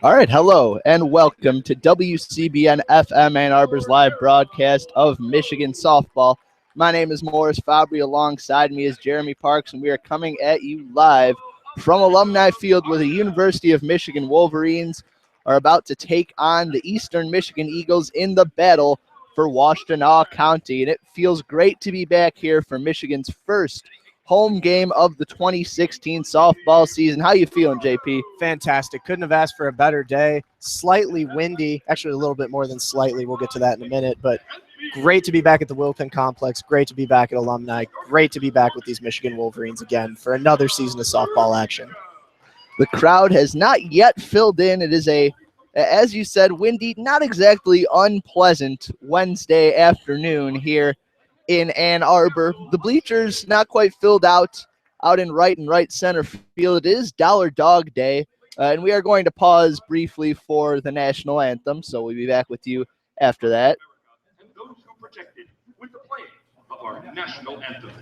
All right, hello and welcome to WCBN FM Ann Arbor's live broadcast of Michigan softball. My name is Morris Fabry. Alongside me is Jeremy Parks, and we are coming at you live from Alumni Field where the University of Michigan Wolverines are about to take on the Eastern Michigan Eagles in the battle for Washtenaw County. And it feels great to be back here for Michigan's first home game of the 2016 softball season. How you feeling, JP? Fantastic. Couldn't have asked for a better day. Slightly windy, actually a little bit more than slightly. We'll get to that in a minute, but great to be back at the Wilpin Complex. Great to be back at Alumni. Great to be back with these Michigan Wolverines again for another season of softball action. The crowd has not yet filled in. It is as you said, windy, not exactly unpleasant Wednesday afternoon here in Ann Arbor. The bleachers not quite filled out in right and right center field. It is Dollar Dog Day, and we are going to pause briefly for the national anthem, so we'll be back with you after that. And those who projected with the playing of our national anthem.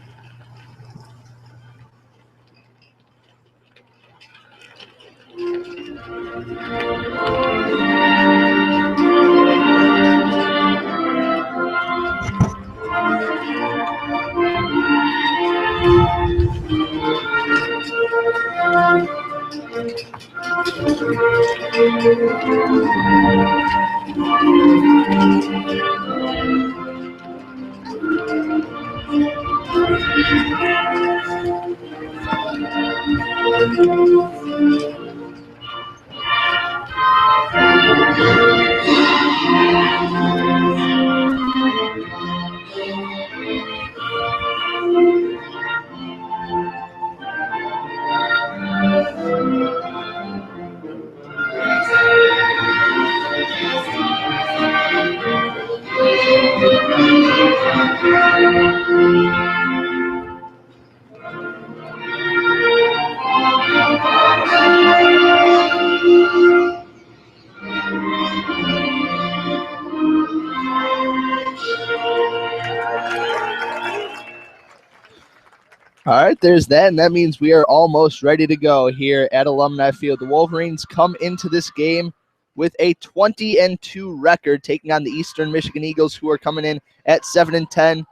All right, there's that, and that means we are almost ready to go here at Alumni Field. The Wolverines come into this game with a 20-2 record, taking on the Eastern Michigan Eagles, who are coming in at 7-10.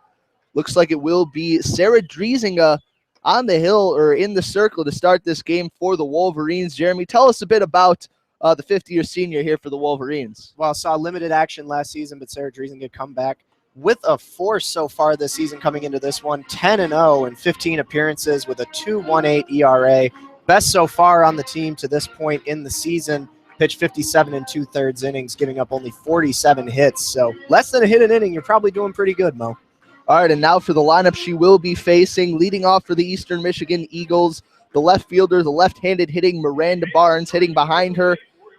Looks like it will be Sarah Driesinga on the hill or in the circle to start this game for the Wolverines. Jeremy, tell us a bit about the 50-year senior here for the Wolverines. Well, saw limited action last season, but Sarah Driesinga come back with a force so far this season coming into this one, 10-0 in 15 appearances with a 2.18 ERA. Best so far on the team to this point in the season. Pitched 57 2/3 innings, giving up only 47 hits. So less than a hit an inning, you're probably doing pretty good, Mo. All right, and now for the lineup she will be facing, leading off for the Eastern Michigan Eagles, the left fielder, the left-handed hitting Miranda Barnes, hitting behind her.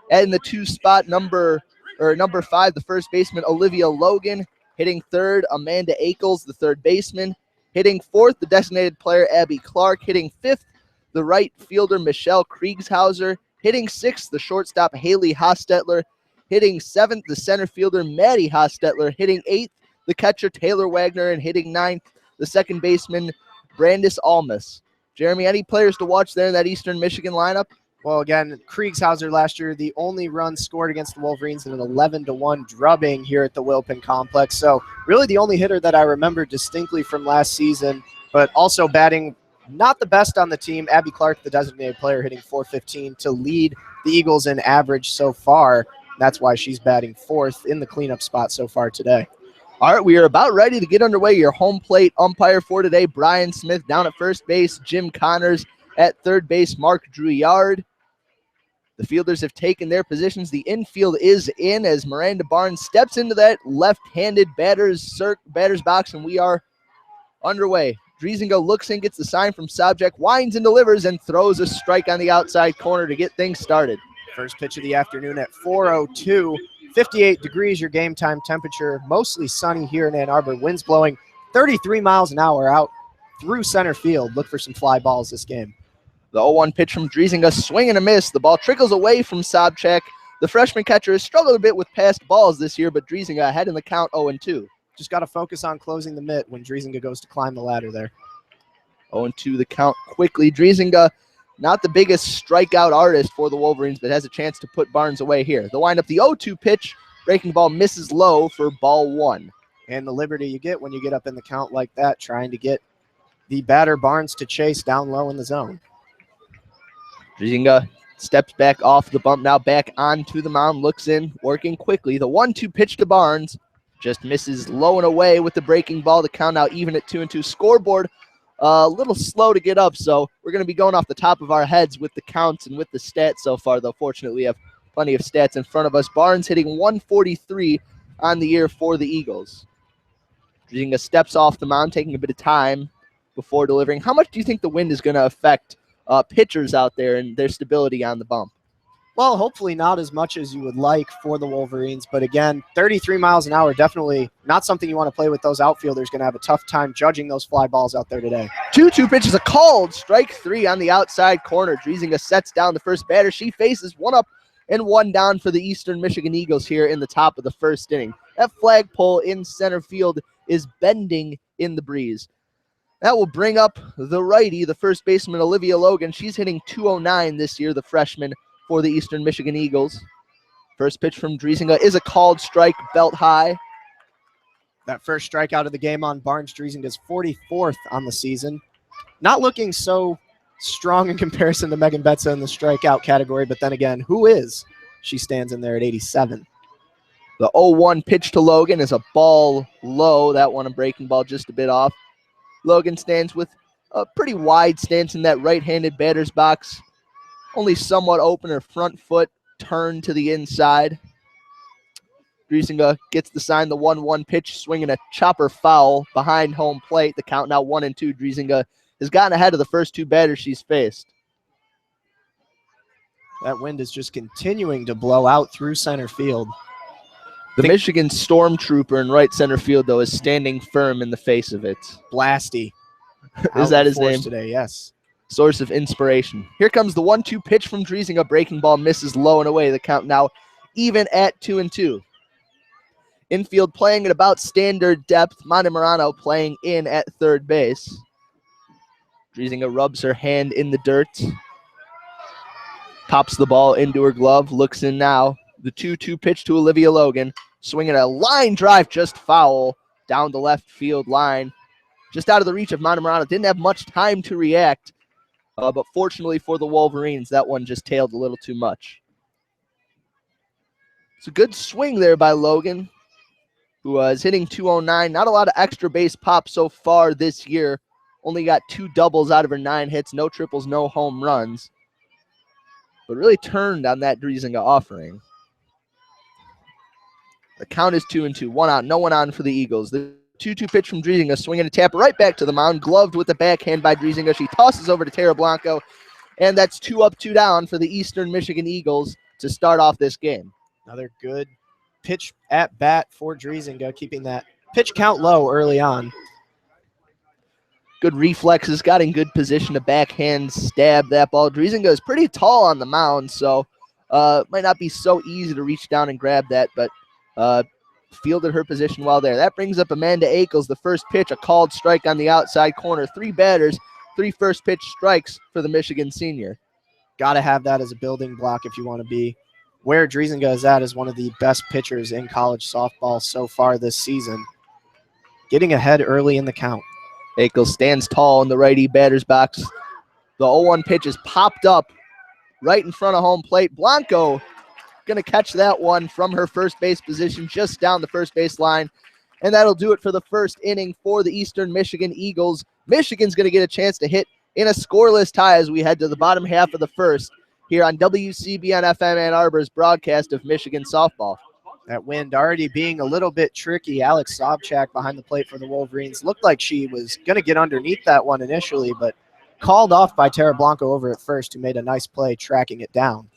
And in the two spot, number 5, the first baseman Olivia Logan. Hitting third, Amanda Akels, the third baseman. Hitting fourth, the designated player, Abby Clark. Hitting fifth, the right fielder, Michelle Kriegshauser. Hitting sixth, the shortstop, Haley Hostetler. Hitting seventh, the center fielder, Maddie Hostetler. Hitting eighth, the catcher, Taylor Wagner. And hitting ninth, the second baseman, Brandis Almus. Jeremy, any players to watch there in that Eastern Michigan lineup? Well, again, Kriegshauser last year, the only run scored against the Wolverines in an 11-1 drubbing here at the Wilpin Complex. So really the only hitter that I remember distinctly from last season, but also batting not the best on the team. Abby Clark, the designated player, hitting .415 to lead the Eagles in average so far. That's why she's batting fourth in the cleanup spot so far today. All right, we are about ready to get underway. Your home plate umpire for today, Brian Smith down at first base, Jim Connors at third base, Mark Drouillard. The fielders have taken their positions. The infield is in as Miranda Barnes steps into that left-handed batter's box, and we are underway. Driesinga looks in, gets the sign from Sobczak, winds and delivers, and throws a strike on the outside corner to get things started. First pitch of the afternoon at 4:02. 58 degrees your game time temperature. Mostly sunny here in Ann Arbor. Winds blowing 33 miles an hour out through center field. Look for some fly balls this game. The 0-1 pitch from Driesinga, swing and a miss. The ball trickles away from Sobczak. The freshman catcher has struggled a bit with passed balls this year, but Driesinga ahead in the count 0-2. Just got to focus on closing the mitt when Driesinga goes to climb the ladder there. 0-2 the count quickly. Driesinga not the biggest strikeout artist for the Wolverines, but has a chance to put Barnes away here. The windup, the 0-2 pitch, breaking ball misses low for ball 1. And the liberty you get when you get up in the count like that, trying to get the batter Barnes to chase down low in the zone. Driesinga steps back off the bump, now back onto the mound, looks in, working quickly. The 1-2 pitch to Barnes just misses low and away with the breaking ball. The count now even at 2-2. Scoreboard a little slow to get up, so we're going to be going off the top of our heads with the counts and with the stats so far, though fortunately we have plenty of stats in front of us. Barnes hitting 143 on the year for the Eagles. Driesinga steps off the mound, taking a bit of time before delivering. How much do you think the wind is going to affect pitchers out there and their stability on the bump? Well, hopefully not as much as you would like for the Wolverines. But again, 33 miles an hour, definitely not something you want to play with. Those outfielders going to have a tough time judging those fly balls out there today. 2-2 pitch is a called strike 3 on the outside corner. Driesinga sets down the first batter. She faces 1 up and 1 down for the Eastern Michigan Eagles here in the top of the first inning. That flagpole in center field is bending in the breeze. That will bring up the righty, the first baseman, Olivia Logan. She's hitting 209 this year, the freshman for the Eastern Michigan Eagles. First pitch from Driesinga is a called strike, belt high. That first strikeout of the game on Barnes. Driesinga's 44th on the season. Not looking so strong in comparison to Megan Betza in the strikeout category, but then again, who is? She stands in there at 87. The 0-1 pitch to Logan is a ball low. That one a breaking ball just a bit off. Logan stands with a pretty wide stance in that right-handed batter's box. Only somewhat open, her front foot turned to the inside. Driesinga gets the sign, the 1-1 pitch, swinging a chopper foul behind home plate. The count now 1-2. Driesinga has gotten ahead of the first 2 batters she's faced. That wind is just continuing to blow out through center field. The Michigan Stormtrooper in right center field, though, is standing firm in the face of it. Blasty. Is that his name? Today, yes. Source of inspiration. Here comes the 1-2 pitch from Driesinga. Breaking ball misses low and away. The count now even at 2-2. Infield playing at about standard depth. Monte Morano playing in at third base. Driesinga rubs her hand in the dirt. Pops the ball into her glove. Looks in now. The 2-2 pitch to Olivia Logan. Swinging a line drive, just foul down the left field line. Just out of the reach of Monte Morano. Didn't have much time to react. But fortunately for the Wolverines, that one just tailed a little too much. It's a good swing there by Logan, who is hitting 209. Not a lot of extra base pops so far this year. Only got 2 doubles out of her 9 hits. No triples, no home runs. But really turned on that Driesinga offering. The count is 2-2. 1 out, no one on for the Eagles. The 2-2 pitch from Driesinga, swinging a tap right back to the mound, gloved with the backhand by Driesinga. She tosses over to Tara Blanco, and that's 2 up, 2 down for the Eastern Michigan Eagles to start off this game. Another good pitch at bat for Driesinga, keeping that pitch count low early on. Good reflexes, got in good position to backhand stab that ball. Driesinga is pretty tall on the mound, so might not be so easy to reach down and grab that, but fielded her position well there. That brings up Amanda Akels. The first pitch, a called strike on the outside corner. 3 batters, 3 first pitch strikes for the Michigan senior. Got to have that as a building block if you want to be where Driesinga is at as one of the best pitchers in college softball so far this season. Getting ahead early in the count. Akels stands tall in the righty batter's box. The 0-1 pitch is popped up right in front of home plate. Blanco going to catch that one from her first base position just down the first base line. And that'll do it for the first inning for the Eastern Michigan Eagles. Michigan's going to get a chance to hit in a scoreless tie as we head to the bottom half of the first here on WCBN FM Ann Arbor's broadcast of Michigan softball. That wind already being a little bit tricky. Alex Sobchak behind the plate for the Wolverines. Looked like she was going to get underneath that one initially, but called off by Tara Blanco over at first, who made a nice play tracking it down.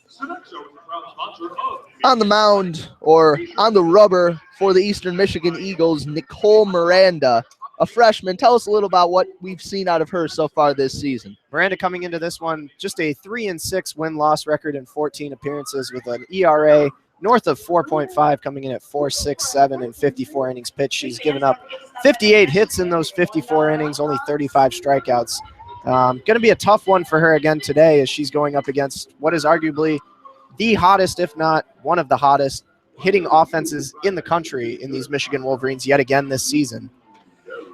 On the mound, or on the rubber for the Eastern Michigan Eagles, Nicole Miranda, a freshman. Tell us a little about what we've seen out of her so far this season. Miranda coming into this one, just a 3-6 win-loss record in 14 appearances with an ERA north of 4.5, coming in at 4.67 in 54 innings pitched. She's given up 58 hits in those 54 innings, only 35 strikeouts. Going to be a tough one for her again today as she's going up against what is arguably the hottest, if not one of the hottest, hitting offenses in the country in these Michigan Wolverines yet again this season.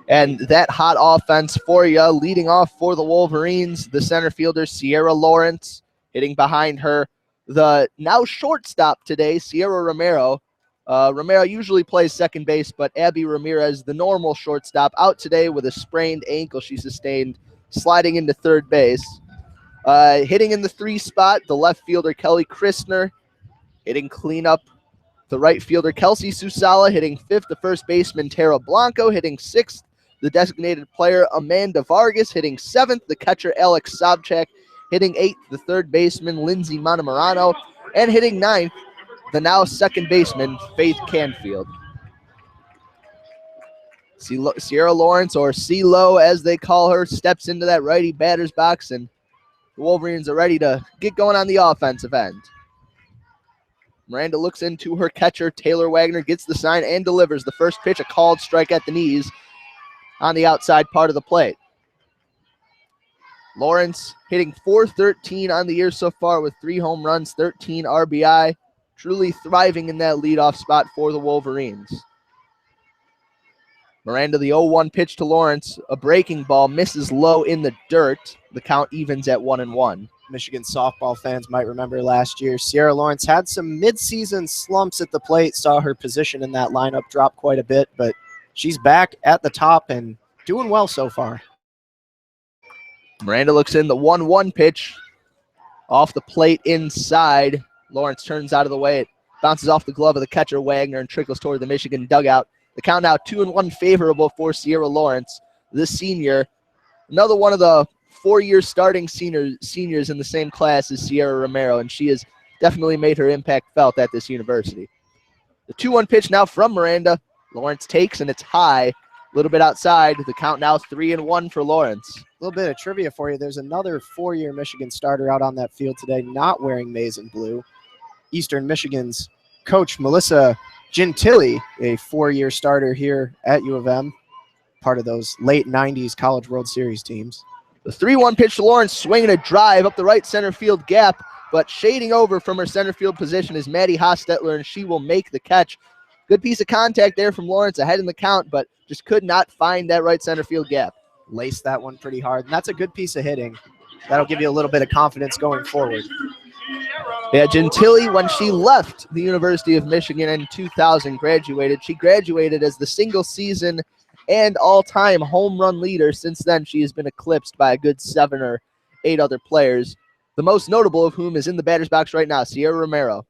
And that hot offense for you, leading off for the Wolverines, the center fielder, Sierra Lawrence, hitting behind her. The now shortstop today, Sierra Romero. Romero usually plays second base, but Abby Ramirez, the normal shortstop, out today with a sprained ankle she sustained, sliding into third base. Hitting in the 3 spot, the left fielder, Kelly Christner. Hitting cleanup, the right fielder, Kelsey Susala. Hitting 5th, the first baseman, Tara Blanco. Hitting 6th, the designated player, Amanda Vargas. Hitting 7th, the catcher, Alex Sobchak. Hitting 8th, the third baseman, Lindsay Montemarano. And hitting 9th, the now second baseman, Faith Canfield. Sierra Lawrence, or CeeLo as they call her, steps into that righty batter's box, and the Wolverines are ready to get going on the offensive end. Miranda looks into her catcher, Taylor Wagner, gets the sign and delivers the first pitch, a called strike at the knees on the outside part of the plate. Lawrence hitting .413 on the year so far with 3 home runs, 13 RBI, truly thriving in that leadoff spot for the Wolverines. Miranda, the 0-1 pitch to Lawrence, a breaking ball, misses low in the dirt. The count evens at 1-1. Michigan softball fans might remember last year, Sierra Lawrence had some midseason slumps at the plate, saw her position in that lineup drop quite a bit, but she's back at the top and doing well so far. Miranda looks in the 1-1 pitch off the plate inside. Lawrence turns out of the way. It bounces off the glove of the catcher, Wagner, and trickles toward the Michigan dugout. The count now 2-1 favorable for Sierra Lawrence, the senior. Another one of the 4-year starting seniors in the same class as Sierra Romero, and she has definitely made her impact felt at this university. The 2-1 pitch now from Miranda. Lawrence takes, and it's high, a little bit outside. The count now 3-1 for Lawrence. A little bit of trivia for you. There's another 4-year Michigan starter out on that field today not wearing maize and blue. Eastern Michigan's coach, Melissa Gentili, a 4-year starter here at U of M, part of those late 90s College World Series teams. The 3-1 pitch to Lawrence, swinging a drive up the right center field gap, but shading over from her center field position is Maddie Hostetler, and she will make the catch. Good piece of contact there from Lawrence ahead in the count, but just could not find that right center field gap. Laced that one pretty hard, and that's a good piece of hitting. That'll give you a little bit of confidence going forward. Yeah, Gentili, when she left the University of Michigan in 2000, she graduated as the single season and all-time home run leader. Since then, she has been eclipsed by a good 7 or 8 other players, the most notable of whom is in the batter's box right now, Sierra Romero.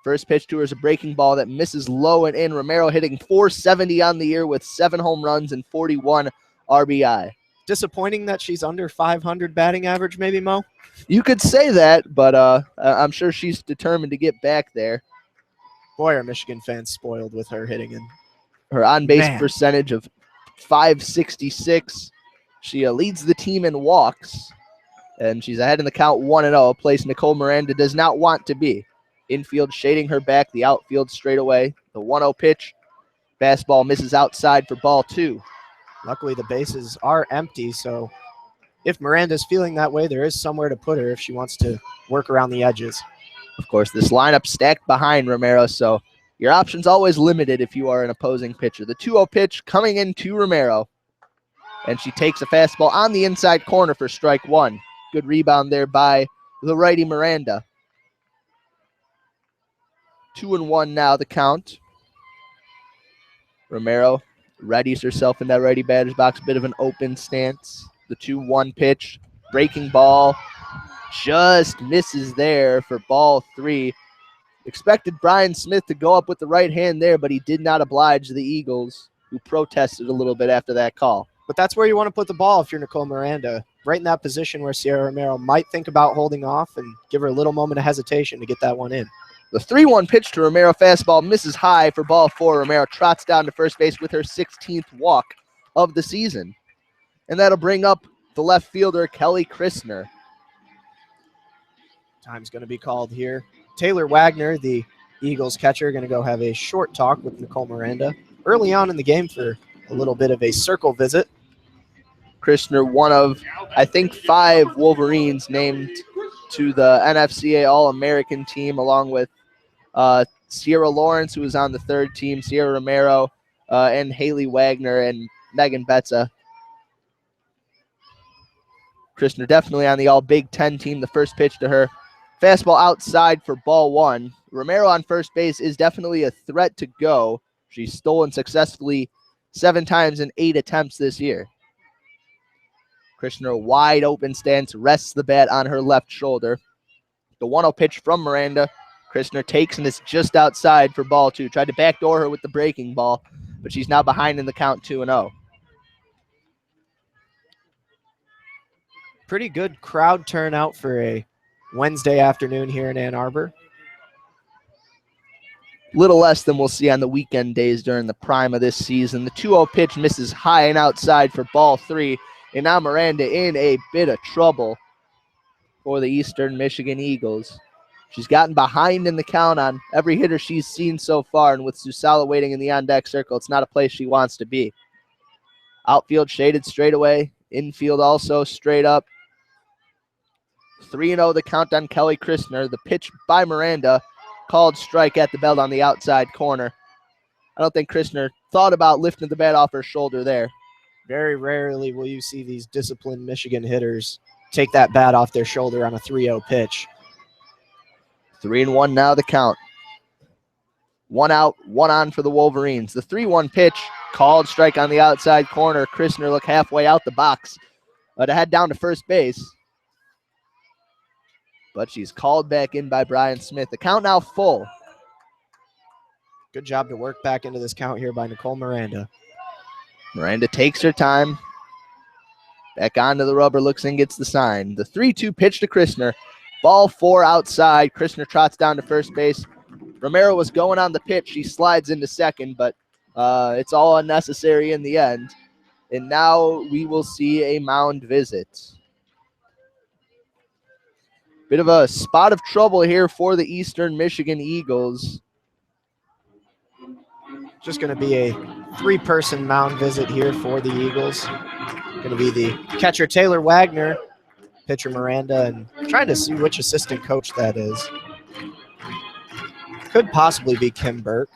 First pitch to her is a breaking ball that misses low and in. Romero hitting .470 on the year with 7 home runs and 41 RBI. Disappointing that she's under 500 batting average, maybe, Mo? You could say that, but I'm sure she's determined to get back there. Boy, are Michigan fans spoiled with her hitting in. Her on-base percentage of .566. She leads the team in walks, and she's ahead in the count 1-0, a place Nicole Miranda does not want to be. Infield shading her back, the outfield straight away. The 1-0 pitch. Fastball misses outside for ball 2. Luckily, the bases are empty, so if Miranda's feeling that way, there is somewhere to put her if she wants to work around the edges. Of course, this lineup stacked behind Romero, so your options always limited if you are an opposing pitcher. The 2-0 pitch coming in to Romero, and she takes a fastball on the inside corner for strike 1. Good rebound there by the righty Miranda. 2-1 now the count. Romero readies herself in that righty batter's box, bit of an open stance. The 2-1 pitch, breaking ball, just misses there for ball 3. Expected Brian Smith to go up with the right hand there, but he did not oblige the Eagles, who protested a little bit after that call. But that's where you want to put the ball if you're Nicole Miranda, right in that position where Sierra Romero might think about holding off and give her a little moment of hesitation to get that one in. The 3-1 pitch to Romero, fastball misses high for ball 4. Romero trots down to first base with her 16th walk of the season. And that'll bring up the left fielder, Kelly Christner. Time's going to be called here. Taylor Wagner, the Eagles catcher, going to go have a short talk with Nicole Miranda early on in the game for a little bit of a circle visit. Christner, one of, I think, 5 Wolverines named to the NFCA All-American team, along with Sierra Lawrence, who was on the 3rd team, Sierra Romero, and Haley Wagner and Megan Betza. Christner definitely on the All-Big Ten team. The first pitch to her. Fastball outside for ball 1. Romero on first base is definitely a threat to go. She's stolen successfully 7 times in 8 attempts this year. Christner wide open stance, rests the bat on her left shoulder. The 1-0 pitch from Miranda. Christner takes and it's just outside for ball 2. Tried to backdoor her with the breaking ball, but she's now behind in the count 2-0. Pretty good crowd turnout for a Wednesday afternoon here in Ann Arbor. Little less than we'll see on the weekend days during the prime of this season. The 2-0 pitch misses high and outside for ball 3. And now Miranda in a bit of trouble for the Eastern Michigan Eagles. She's gotten behind in the count on every hitter she's seen so far, and with Susala waiting in the on-deck circle, it's not a place she wants to be. Outfield shaded straight away. Infield also straight up. 3-0 the count on Kelly Christner. The pitch by Miranda, called strike at the belt on the outside corner. I don't think Christner thought about lifting the bat off her shoulder there. Very rarely will you see these disciplined Michigan hitters take that bat off their shoulder on a 3-0 pitch. 3-1 now the count. 1 out, 1 on for the Wolverines. The 3-1 pitch, called strike on the outside corner. Christner look halfway out the box to head down to first base. But she's called back in by Brian Smith. The count now full. Good job to work back into this count here by Nicole Miranda. Miranda takes her time. Back onto the rubber, looks in, gets the sign. The 3-2 pitch to Christner. Ball 4 outside. Christner trots down to first base. Romero was going on the pitch. She slides into second, but it's all unnecessary in the end. And now we will see a mound visit. Bit of a spot of trouble here for the Eastern Michigan Eagles. Just going to be a 3-person mound visit here for the Eagles. Going to be the catcher Taylor Wagner, pitcher Miranda, and trying to see which assistant coach that is. Could possibly be Kim Burke.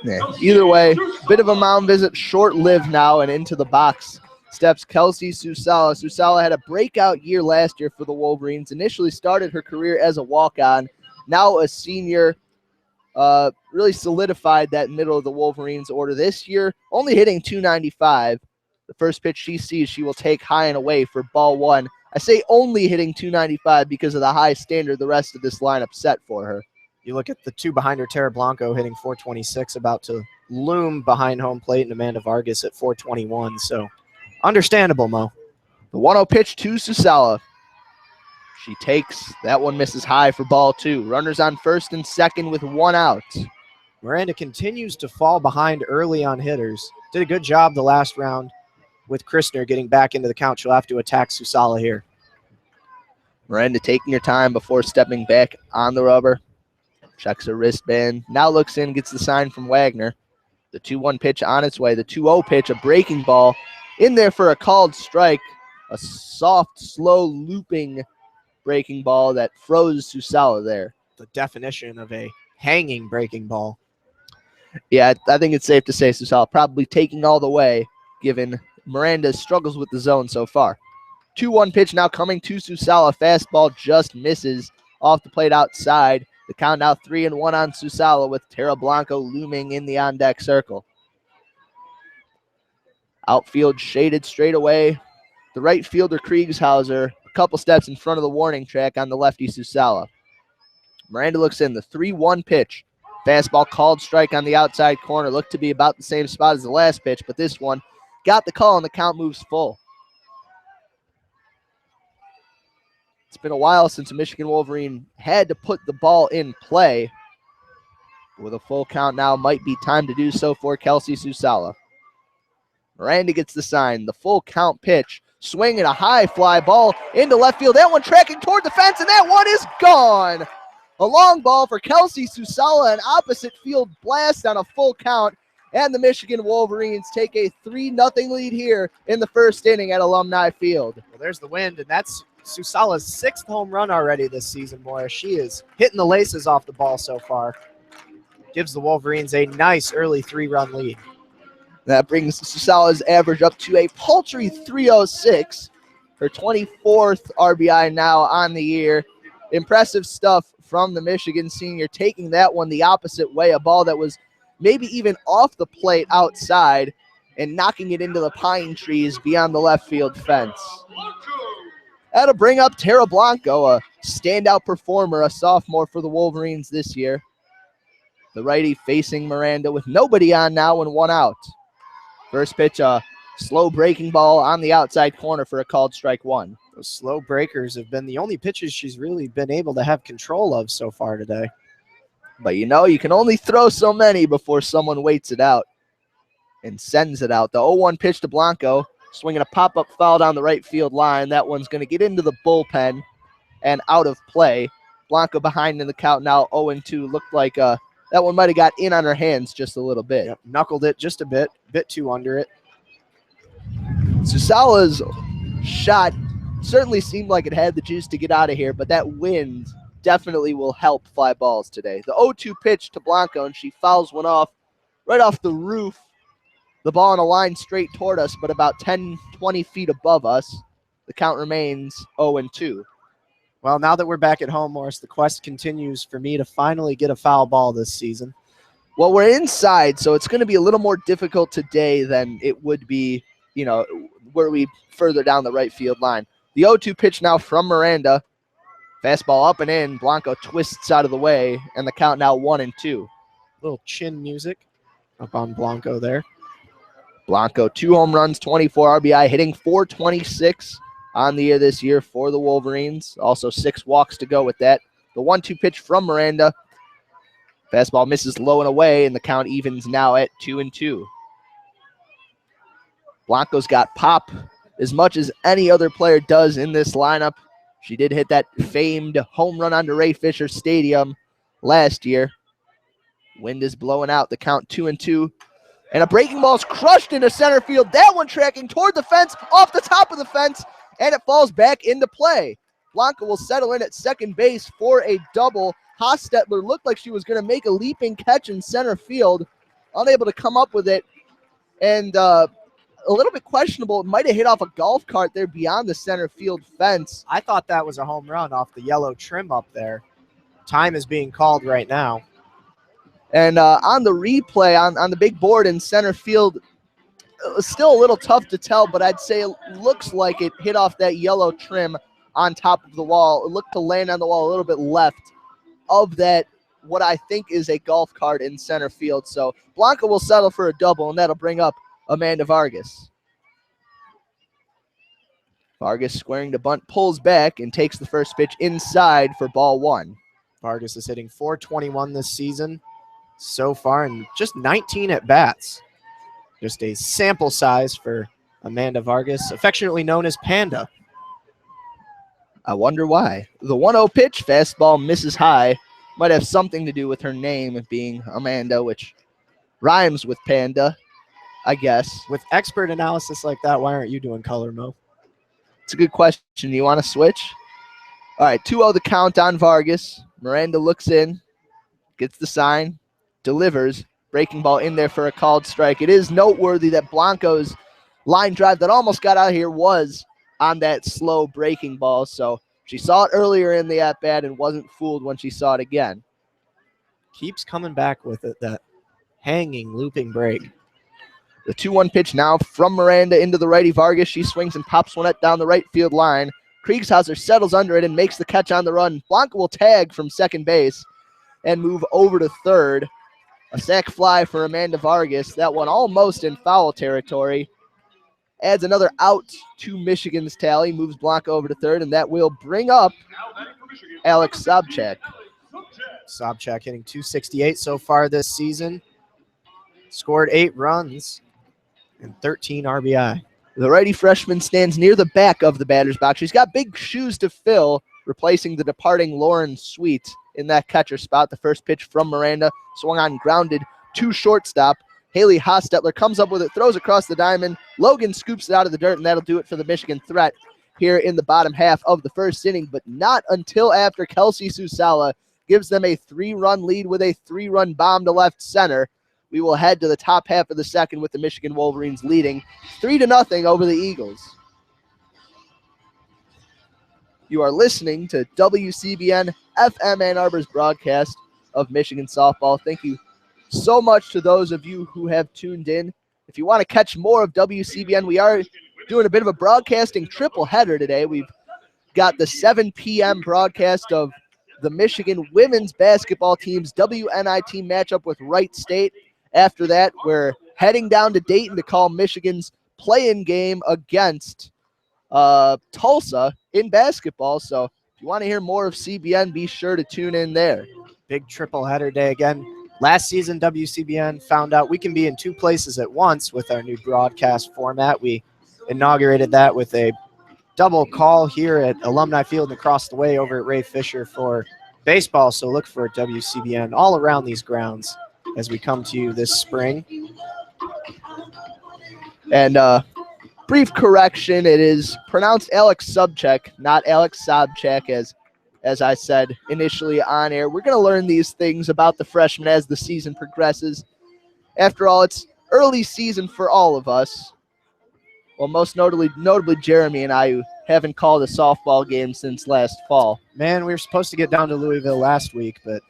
Yeah, either way, bit of a mound visit, short-lived now, and into the box steps Kelsey Susala. Susala had a breakout year last year for the Wolverines. Initially started her career as a walk-on, now a senior. Really solidified that middle of the Wolverines order this year, only hitting .295. The first pitch she sees, she will take high and away for ball 1. I say only hitting .295 because of the high standard the rest of this lineup set for her. You look at the 2 behind her, Tara Blanco hitting .426, about to loom behind home plate, and Amanda Vargas at .421. So understandable, Mo. The 1-0 pitch to Susala. She takes. That one misses high for ball 2. Runners on first and second with 1 out. Miranda continues to fall behind early on hitters. Did a good job the last round with Christner getting back into the count. She'll have to attack Susala here. Miranda taking her time before stepping back on the rubber. Checks her wristband. Now looks in, gets the sign from Wagner. The 2-1 pitch on its way. The 2-0 pitch, a breaking ball in there for a called strike. A soft, slow, looping breaking ball that froze Susala there. The definition of a hanging breaking ball. Yeah, I think it's safe to say Susala probably taking all the way, given Miranda's struggles with the zone so far. 2-1 pitch now coming to Susala. Fastball just misses off the plate outside. The count now 3-1 on Susala with Tara Blanco looming in the on-deck circle. Outfield shaded straight away. The right fielder Kriegshauser a couple steps in front of the warning track on the lefty Susala. Miranda looks in. The 3-1 pitch. Fastball called strike on the outside corner. Looked to be about the same spot as the last pitch, but this one got the call and the count moves full. It's been a while since a Michigan Wolverine had to put the ball in play. With a full count now, might be time to do so for Kelsey Susala. Miranda gets the sign. The full count pitch. Swing and a high fly ball into left field. That one tracking toward the fence, and that one is gone. A long ball for Kelsey Susala, an opposite field blast on a full count. And the Michigan Wolverines take a 3-0 lead here in the first inning at Alumni Field. Well, there's the wind, and that's Susala's 6th home run already this season, Morris. She is hitting the laces off the ball so far. Gives the Wolverines a nice early 3-run lead. That brings Susala's average up to a paltry 306. Her 24th RBI now on the year. Impressive stuff from the Michigan senior, taking that one the opposite way, a ball that was maybe even off the plate outside and knocking it into the pine trees beyond the left field fence. That'll bring up Tara Blanco, a standout performer, a sophomore for the Wolverines this year. The righty facing Miranda with nobody on now and 1 out. First pitch, a slow breaking ball on the outside corner for a called strike 1. Those slow breakers have been the only pitches she's really been able to have control of so far today. But you know, you can only throw so many before someone waits it out and sends it out. The 0-1 pitch to Blanco, swinging a pop-up foul down the right field line. That one's going to get into the bullpen and out of play. Blanco behind in the count now, 0-2. Looked like that one might have got in on her hands just a little bit. Yep, knuckled it just a bit too under it. Susala's shot certainly seemed like it had the juice to get out of here, but that wind definitely will help fly balls today. The 0-2 pitch to Blanco, and she fouls one off right off the roof. The ball on a line straight toward us, but about 10, 20 feet above us. The count remains 0-2. Well, now that we're back at home, Morris, the quest continues for me to finally get a foul ball this season. Well, we're inside, so it's going to be a little more difficult today than it would be, you know, were we further down the right field line. The 0-2 pitch now from Miranda. Fastball up and in. Blanco twists out of the way, and the count now 1-2. Little chin music up on Blanco there. Blanco, 2 home runs, 24 RBI, hitting .426 on the year this year for the Wolverines. Also 6 walks to go with that. The 1-2 pitch from Miranda. Fastball misses low and away, and the count evens now at 2-2. Blanco's got pop as much as any other player does in this lineup. She did hit that famed home run onto Ray Fisher Stadium last year. Wind is blowing out. The count 2-2. And a breaking ball is crushed into center field. That one tracking toward the fence, off the top of the fence, and it falls back into play. Blanco will settle in at second base for a double. Hostetler looked like she was going to make a leaping catch in center field, unable to come up with it. And a little bit questionable. It might have hit off a golf cart there beyond the center field fence. I thought that was a home run off the yellow trim up there. Time is being called right now. And on the replay, on the big board in center field, it was still a little tough to tell, but I'd say it looks like it hit off that yellow trim on top of the wall. It looked to land on the wall a little bit left of that, what I think is a golf cart in center field. So Blanco will settle for a double, and that'll bring up Amanda Vargas. Vargas squaring to bunt, pulls back, and takes the first pitch inside for ball 1. Vargas is hitting .421 this season so far, and just 19 at-bats. Just a sample size for Amanda Vargas, affectionately known as Panda. I wonder why. The 1-0 pitch, fastball misses high. Might have something to do with her name being Amanda, which rhymes with Panda, I guess. With expert analysis like that, why aren't you doing color, Mo? It's a good question. You want to switch? All right, 2-0 the count on Vargas. Miranda looks in, gets the sign, delivers. Breaking ball in there for a called strike. It is noteworthy that Blanco's line drive that almost got out of here was on that slow breaking ball. So she saw it earlier in the at-bat and wasn't fooled when she saw it again. Keeps coming back with it, that hanging, looping break. The 2-1 pitch now from Miranda into the righty Vargas. She swings and pops one down the right field line. Kriegshauser settles under it and makes the catch on the run. Blanco will tag from second base and move over to third. A sac fly for Amanda Vargas. That one almost in foul territory. Adds another out to Michigan's tally. Moves Blanco over to third, and that will bring up Alex Sobchak. Sobchak hitting .268 so far this season. Scored 8 runs and 13 RBI. The righty freshman stands near the back of the batter's box. She's got big shoes to fill, replacing the departing Lauren Sweet in that catcher spot. The first pitch from Miranda swung on, grounded to shortstop. Haley Hostetler comes up with it, throws across the diamond. Logan scoops it out of the dirt, and that'll do it for the Michigan threat here in the bottom half of the first inning, but not until after Kelsey Susala gives them a 3-run lead with a 3-run bomb to left center. We will head to the top half of the second with the Michigan Wolverines leading 3-0 over the Eagles. You are listening to WCBN FM Ann Arbor's broadcast of Michigan softball. Thank you so much to those of you who have tuned in. If you want to catch more of WCBN, we are doing a bit of a broadcasting triple header today. We've got the 7 p.m. broadcast of the Michigan women's basketball team's WNIT matchup with Wright State. After that, we're heading down to Dayton to call Michigan's play-in game against Tulsa in basketball. So if you want to hear more of CBN, be sure to tune in there. Big triple header day again. Last season, WCBN found out we can be in 2 places at once with our new broadcast format. We inaugurated that with a double call here at Alumni Field and across the way over at Ray Fisher for baseball. So look for WCBN all around these grounds as we come to you this spring. And brief correction, it is pronounced Alex Subcheck, not Alex Sobchak, as I said initially on air. We're going to learn these things about the freshmen as the season progresses. After all, it's early season for all of us. Well, most notably Jeremy and I, who haven't called a softball game since last fall. Man, we were supposed to get down to Louisville last week, but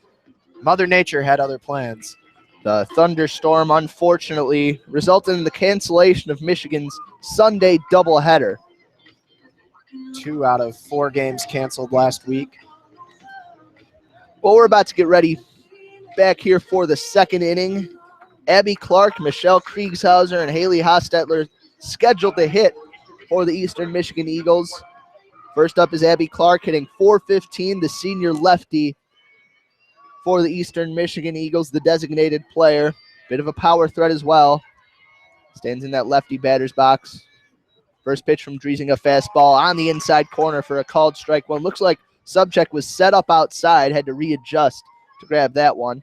Mother Nature had other plans. The thunderstorm, unfortunately, resulted in the cancellation of Michigan's Sunday doubleheader. 2 out of 4 games canceled last week. Well, we're about to get ready back here for the second inning. Abby Clark, Michelle Kriegshauser, and Haley Hostetler scheduled to hit for the Eastern Michigan Eagles. First up is Abby Clark hitting .415, the senior lefty for the Eastern Michigan Eagles, the designated player. Bit of a power threat as well. Stands in that lefty batter's box. First pitch from Driesinger, fastball on the inside corner for a called strike one. Looks like Subcheck was set up outside, had to readjust to grab that one.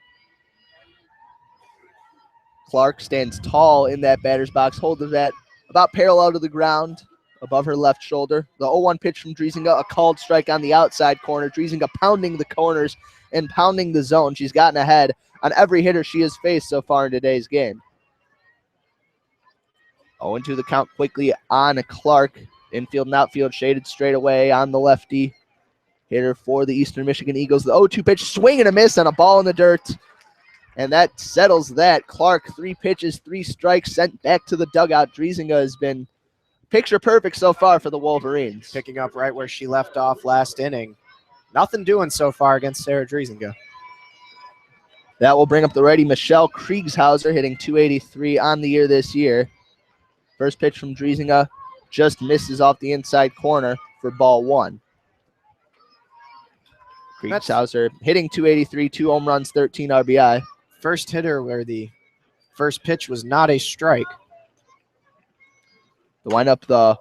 Clark stands tall in that batter's box, hold of that about parallel to the ground, above her left shoulder. The 0-1 pitch from Driesinger, a called strike on the outside corner. Driesinger pounding the corners and pounding the zone. She's gotten ahead on every hitter she has faced so far in today's game. 0-2 the count quickly on Clark. Infield and outfield shaded straight away on the lefty hitter for the Eastern Michigan Eagles. The 0-2 pitch, swing and a miss on a ball in the dirt. And that settles that. Clark, 3 pitches, 3 strikes, sent back to the dugout. Driesinger has been picture perfect so far for the Wolverines. Picking up right where she left off last inning. Nothing doing so far against Sarah Driesinger. That will bring up the righty Michelle Kriegshauser, hitting .283 on the year this year. First pitch from Driesinger just misses off the inside corner for ball 1. Kriegshauser hitting .283, 2 home runs, 13 RBI. First hitter where the first pitch was not a strike. The windup, the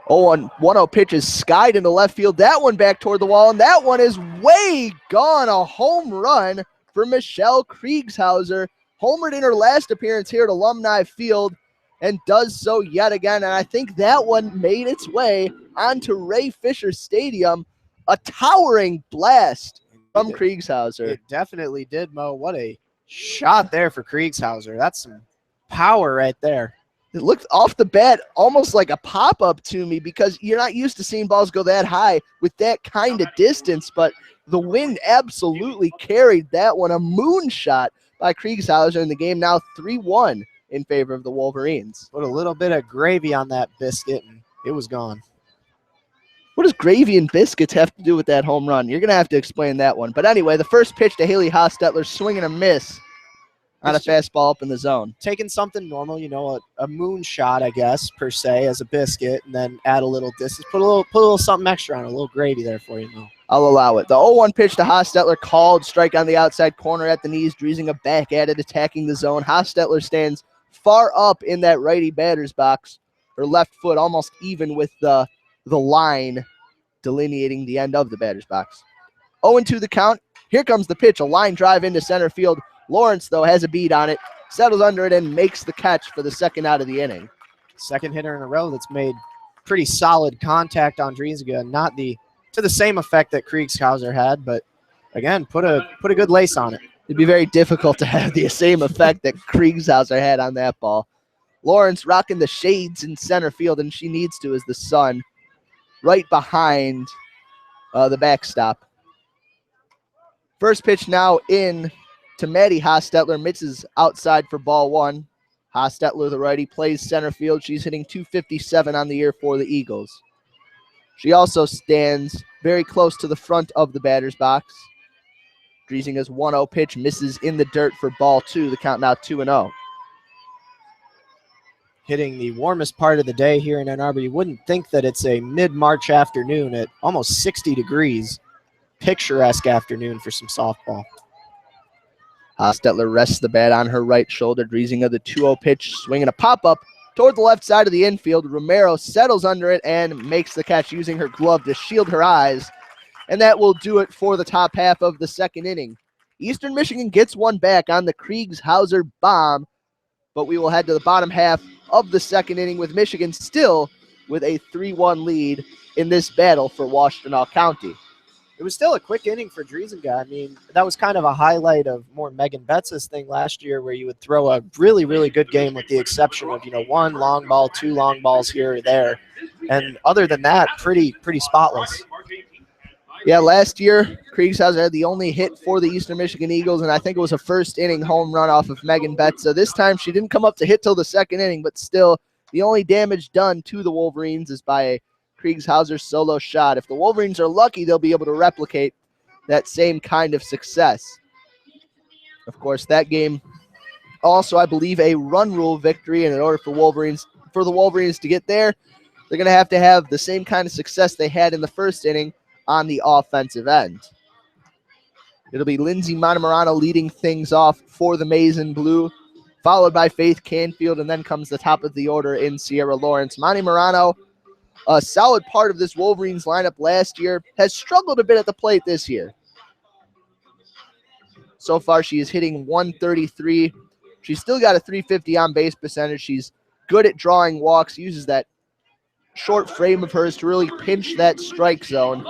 1-0 pitch is skied into left field. That one back toward the wall, and that one is way gone. A home run for Michelle Kriegshauser. Homered in her last appearance here at Alumni Field and does so yet again. And I think that one made its way onto Ray Fisher Stadium. A towering blast from Kriegshauser. It definitely did, Mo. What a shot there for Kriegshauser. That's some power right there. It looked off the bat almost like a pop-up to me because you're not used to seeing balls go that high with that kind of distance, but the wind absolutely carried that one. A moonshot by Kriegshauser in the game, now 3-1 in favor of the Wolverines. Put a little bit of gravy on that biscuit, and it was gone. What does gravy and biscuits have to do with that home run? You're going to have to explain that one. But anyway, the first pitch to Haley Hostetler, swing and a miss on a fastball up in the zone. Taking something normal, you know, a moonshot, I guess, per se, as a biscuit, and then add a little distance. Put a little something extra on it, a little gravy there for you, Mo. I'll allow it. The 0-1 pitch to Hostetler, called strike on the outside corner at the knees. Driesinger back at it, attacking the zone. Hostetler stands far up in that righty batter's box. Her left foot almost even with the line delineating the end of the batter's box. 0-2 the count. Here comes the pitch, a line drive into center field. Lawrence, though, has a beat on it. settles under it and makes the catch for the second out of the inning. Second hitter in a row that's made pretty solid contact on Driesiga, not to the same effect that Kriegshauser had, but again, put a good lace on it. It'd be very difficult to have the same effect that Kriegshauser had on that ball. Lawrence rocking the shades in center field, and she needs to as the sun right behind the backstop. First pitch now in to Maddie Hostetler. Misses outside for ball one. Hostetler, the righty, plays center field. She's hitting .257 on the year for the Eagles. She also stands very close to the front of the batter's box. Driesinga's 1-0 pitch misses in the dirt for ball two. The count now 2-0. Hitting the warmest part of the day here in Ann Arbor. You wouldn't think that it's a mid-March afternoon at almost 60 degrees. Picturesque afternoon for some softball. Hostetler rests the bat on her right shoulder. Driesinga, the 2-0 pitch, swinging a pop-up toward the left side of the infield. Romero settles under it and makes the catch using her glove to shield her eyes. And that will do it for the top half of the second inning. Eastern Michigan gets one back on the Kriegshauser bomb, but we will head to the bottom half of the second inning with Michigan still with a 3-1 lead in this battle for Washtenaw County. It was still a quick inning for Driesinga. I mean, that was kind of a highlight of more Megan Betts' thing last year where you would throw a really, really good game with the exception of, one long ball, two long balls here or there. And other than that, pretty spotless. Yeah, last year, Kriegshauser had the only hit for the Eastern Michigan Eagles, and I think it was a first-inning home run off of Megan Betts. So this time she didn't come up to hit till the second inning, but still the only damage done to the Wolverines is by a Kriegshauser solo shot. If the Wolverines are lucky, they'll be able to replicate that same kind of success. Of course, that game also, I believe, a run rule victory, and in order for the Wolverines to get there, they're going to have the same kind of success they had in the first inning on the offensive end. It'll be Lindsay Montemarano leading things off for the Maize and Blue, followed by Faith Canfield, and then comes the top of the order in Sierra Lawrence. Montemarano, a solid part of this Wolverines lineup last year, has struggled a bit at the plate this year. So far, she is hitting .133. She's still got a .350 on-base percentage. She's good at drawing walks, uses that short frame of hers to really pinch that strike zone,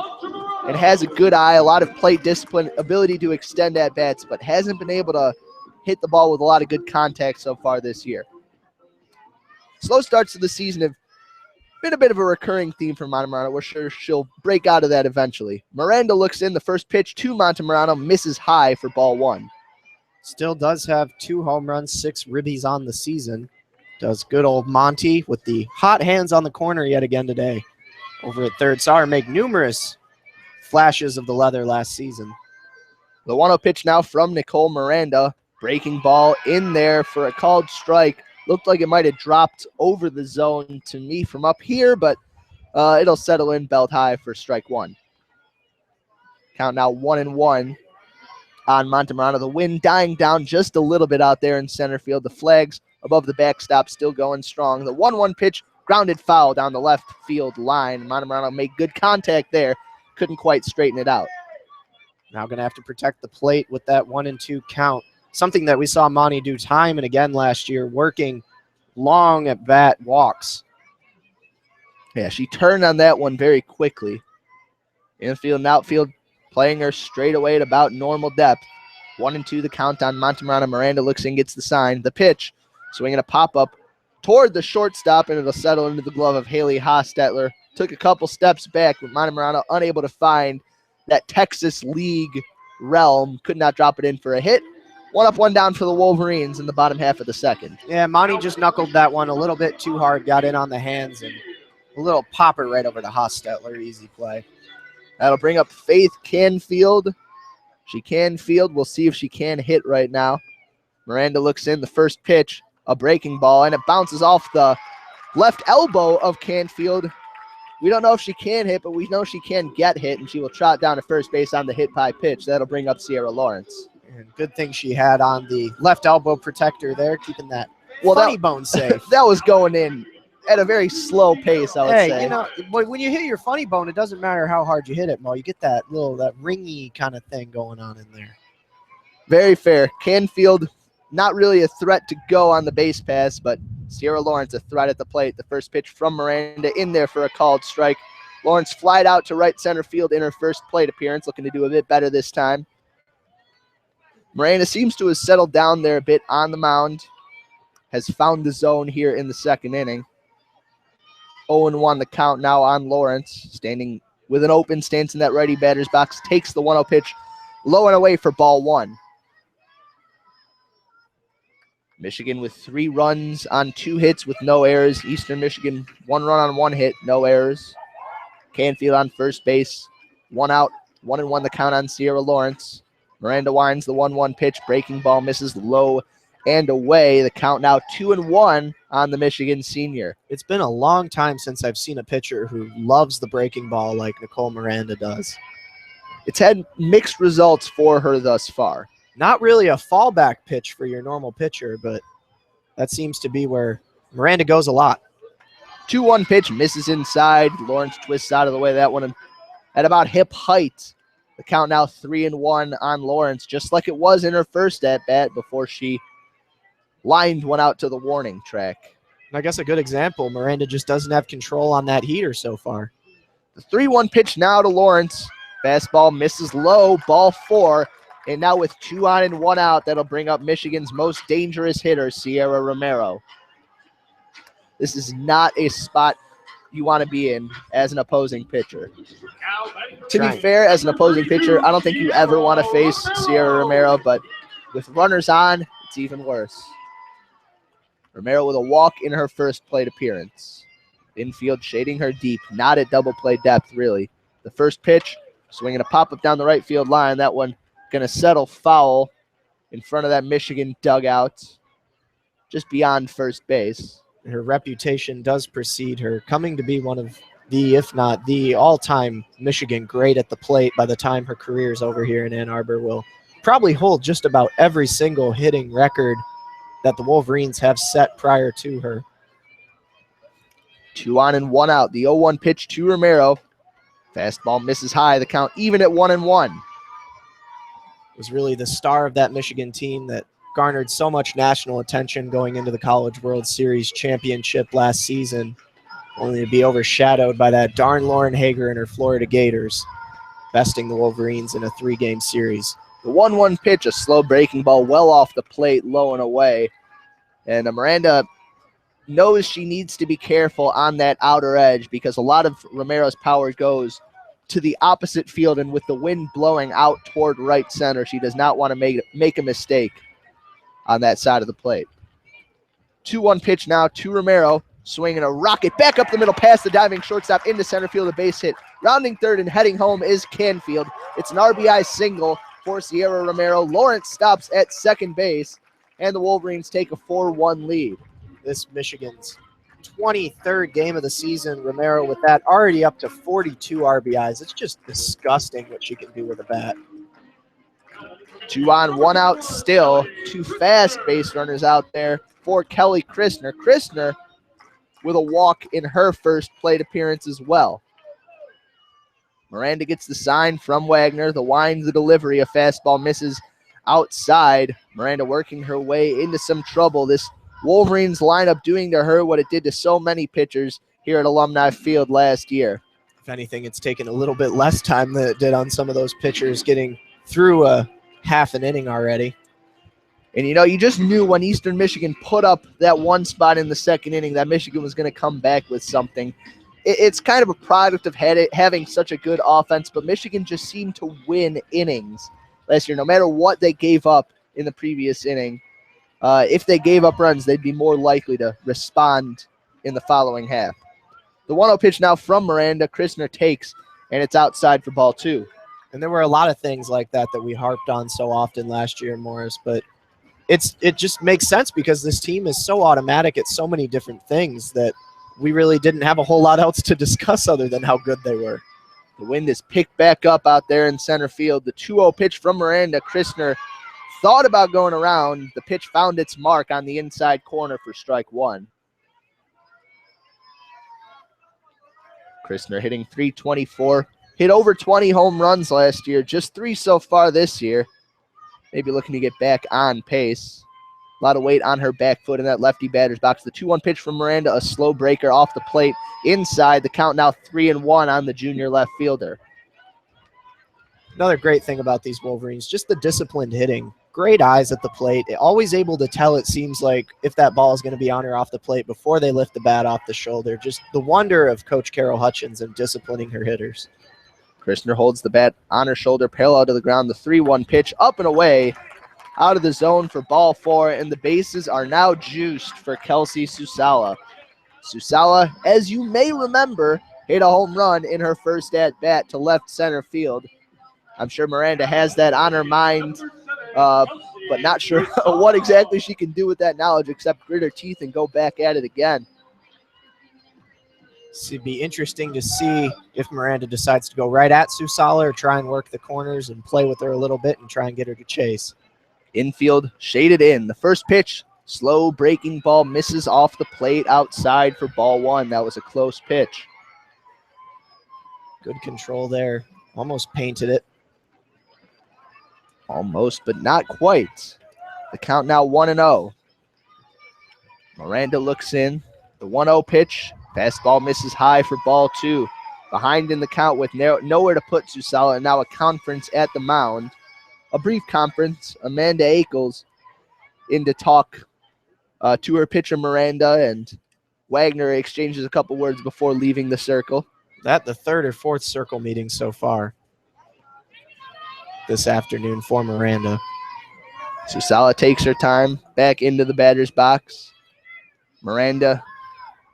and has a good eye, a lot of plate discipline, ability to extend at bats, but hasn't been able to hit the ball with a lot of good contact so far this year. Slow starts to the season have been a bit of a recurring theme for Montemarano. We're sure she'll break out of that eventually. Miranda looks in. The first pitch to Montemarano misses high for ball one. Still does have 2 home runs, 6 ribbies on the season. Does good old Monty with the hot hands on the corner yet again today. Over at third, saw her make numerous flashes of the leather last season. The 1-0 pitch now from Nicole Miranda. Breaking ball in there for a called strike. Looked like it might have dropped over the zone to me from up here, but it'll settle in belt high for strike one. Count now 1-1 on Montemarano. The wind dying down just a little bit out there in center field. The flags above the backstop still going strong. The 1-1 pitch, grounded foul down the left field line. Montemarano made good contact there. Couldn't quite straighten it out. Now going to have to protect the plate with that 1-2 count. Something that we saw Monty do time and again last year, working long at bat walks. Yeah, she turned on that one very quickly. Infield and outfield playing her straight away at about normal depth. 1-2 the count on Montemarano. Miranda looks in, gets the sign. The pitch, swinging a pop-up toward the shortstop, and it'll settle into the glove of Haley Hostetler. Took a couple steps back, but Montemarano unable to find that Texas League realm. Could not drop it in for a hit. 1 up, 1 down for the Wolverines in the bottom half of the second. Yeah, Monty just knuckled that one a little bit too hard, got in on the hands, and a little popper right over to Hostetler. Easy play. That'll bring up Faith Canfield. She can field. We'll see if she can hit right now. Miranda looks in. The first pitch, a breaking ball, and it bounces off the left elbow of Canfield. We don't know if she can hit, but we know she can get hit, and she will trot down to first base on the hit by pitch. That'll bring up Sierra Lawrence. And good thing she had on the left elbow protector there, keeping that funny bone safe. That was going in at a very slow pace, I would say. Hey, when you hit your funny bone, it doesn't matter how hard you hit it, Mo. You get that ringy kind of thing going on in there. Very fair. Canfield not really a threat to go on the base pass, but Sierra Lawrence a threat at the plate. The first pitch from Miranda in there for a called strike. Lawrence flied out to right center field in her first plate appearance, looking to do a bit better this time. Miranda seems to have settled down there a bit on the mound, has found the zone here in the second inning. 0-1 the count now on Lawrence, standing with an open stance in that righty batter's box, takes the 1-0 pitch low and away for ball one. Michigan with 3 runs on 2 hits with no errors. Eastern Michigan 1 run on 1 hit, no errors. Canfield on first base, 1 out, 1-1 the count on Sierra Lawrence. Miranda winds the 1-1 pitch, breaking ball misses low and away. The count now 2-1 on the Michigan senior. It's been a long time since I've seen a pitcher who loves the breaking ball like Nicole Miranda does. It's had mixed results for her thus far. Not really a fallback pitch for your normal pitcher, but that seems to be where Miranda goes a lot. 2-1 pitch misses inside. Lawrence twists out of the way of that one at about hip height. The count now 3-1 on Lawrence, just like it was in her first at-bat before she lined one out to the warning track. And I guess a good example, Miranda just doesn't have control on that heater so far. The 3-1 pitch now to Lawrence. Fastball misses low, ball 4. And now with 2 on and 1 out, that'll bring up Michigan's most dangerous hitter, Sierra Romero. This is not a spot you want to be in as an opposing pitcher. To be fair, as an opposing pitcher, I don't think you ever want to face Sierra Romero, but with runners on, it's even worse. Romero with a walk in her first plate appearance. Infield shading her deep, not at double play depth, really. The first pitch, swinging a pop-up down the right field line. That one going to settle foul in front of that Michigan dugout, just beyond first base. Her reputation does precede her, coming to be one of the, if not the all-time Michigan great at the plate by the time her career is over here in Ann Arbor. Will probably hold just about every single hitting record that the Wolverines have set prior to her. 2 on and 1 out. The 0-1 pitch to Romero. Fastball misses high. The count even at 1-1. Was really the star of that Michigan team that garnered so much national attention going into the College World Series championship last season, only to be overshadowed by that darn Lauren Hager and her Florida Gators, besting the Wolverines in a 3-game series. The 1-1 pitch, a slow breaking ball well off the plate, low and away. And Miranda knows she needs to be careful on that outer edge because a lot of Romero's power goes to the opposite field, and with the wind blowing out toward right center, she does not want to make a mistake on that side of the plate. 2-1 pitch now to Romero, swinging a rocket back up the middle past the diving shortstop into center field, a base hit. Rounding third and heading home is Canfield. It's an RBI single for Sierra Romero. Lawrence stops at second base, and the Wolverines take a 4-1 lead. This Michigan's 23rd game of the season. Romero with that already up to 42 RBIs. It's just disgusting what she can do with a bat. 2 on, 1 out still. 2 fast base runners out there for Kelly Christner. Christner with a walk in her first plate appearance as well. Miranda gets the sign from Wagner. The wind, the delivery, a fastball misses outside. Miranda working her way into some trouble. This Wolverines lineup doing to her what it did to so many pitchers here at Alumni Field last year. If anything, it's taken a little bit less time than it did on some of those pitchers getting through a half an inning already. And, you know, you just knew when Eastern Michigan put up that one spot in the second inning that Michigan was going to come back with something. It's kind of a product of having such a good offense, but Michigan just seemed to win innings last year. No matter what they gave up in the previous inning, if they gave up runs, they'd be more likely to respond in the following half. The 1-0 pitch now from Miranda. Christner takes, and it's outside for ball 2. And there were a lot of things like that we harped on so often last year, Morris, but it just makes sense because this team is so automatic at so many different things that we really didn't have a whole lot else to discuss other than how good they were. The wind is picked back up out there in center field. The 2-0 pitch from Miranda. Christner thought about going around. The pitch found its mark on the inside corner for strike 1. Christner hitting .324. Hit over 20 home runs last year. Just 3 so far this year. Maybe looking to get back on pace. A lot of weight on her back foot in that lefty batter's box. The 2-1 pitch from Miranda, a slow breaker off the plate inside. The count now 3-1 on the junior left fielder. Another great thing about these Wolverines, just the disciplined hitting. Great eyes at the plate. Always able to tell, it seems like, if that ball is going to be on or off the plate before they lift the bat off the shoulder. Just the wonder of Coach Carol Hutchins and disciplining her hitters. Christner holds the bat on her shoulder, parallel to the ground. The 3-1 pitch up and away, out of the zone for ball 4, and the bases are now juiced for Kelsey Susala. Susala, as you may remember, hit a home run in her first at-bat to left center field. I'm sure Miranda has that on her mind, but not sure what exactly she can do with that knowledge except grit her teeth and go back at it again. It'd be interesting to see if Miranda decides to go right at Susala or try and work the corners and play with her a little bit and try and get her to chase. Infield shaded in. The first pitch, slow breaking ball, misses off the plate outside for ball 1. That was a close pitch. Good control there. Almost painted it. Almost, but not quite. The count now 1-0. Miranda looks in. The 1-0 pitch. Fastball misses high for ball 2. Behind in the count with nowhere to put Susala, and now a conference at the mound. A brief conference. Amanda Ackles in to talk to her pitcher Miranda, and Wagner exchanges a couple words before leaving the circle. That the third or fourth circle meeting so far this afternoon for Miranda. Susala takes her time back into the batter's box. Miranda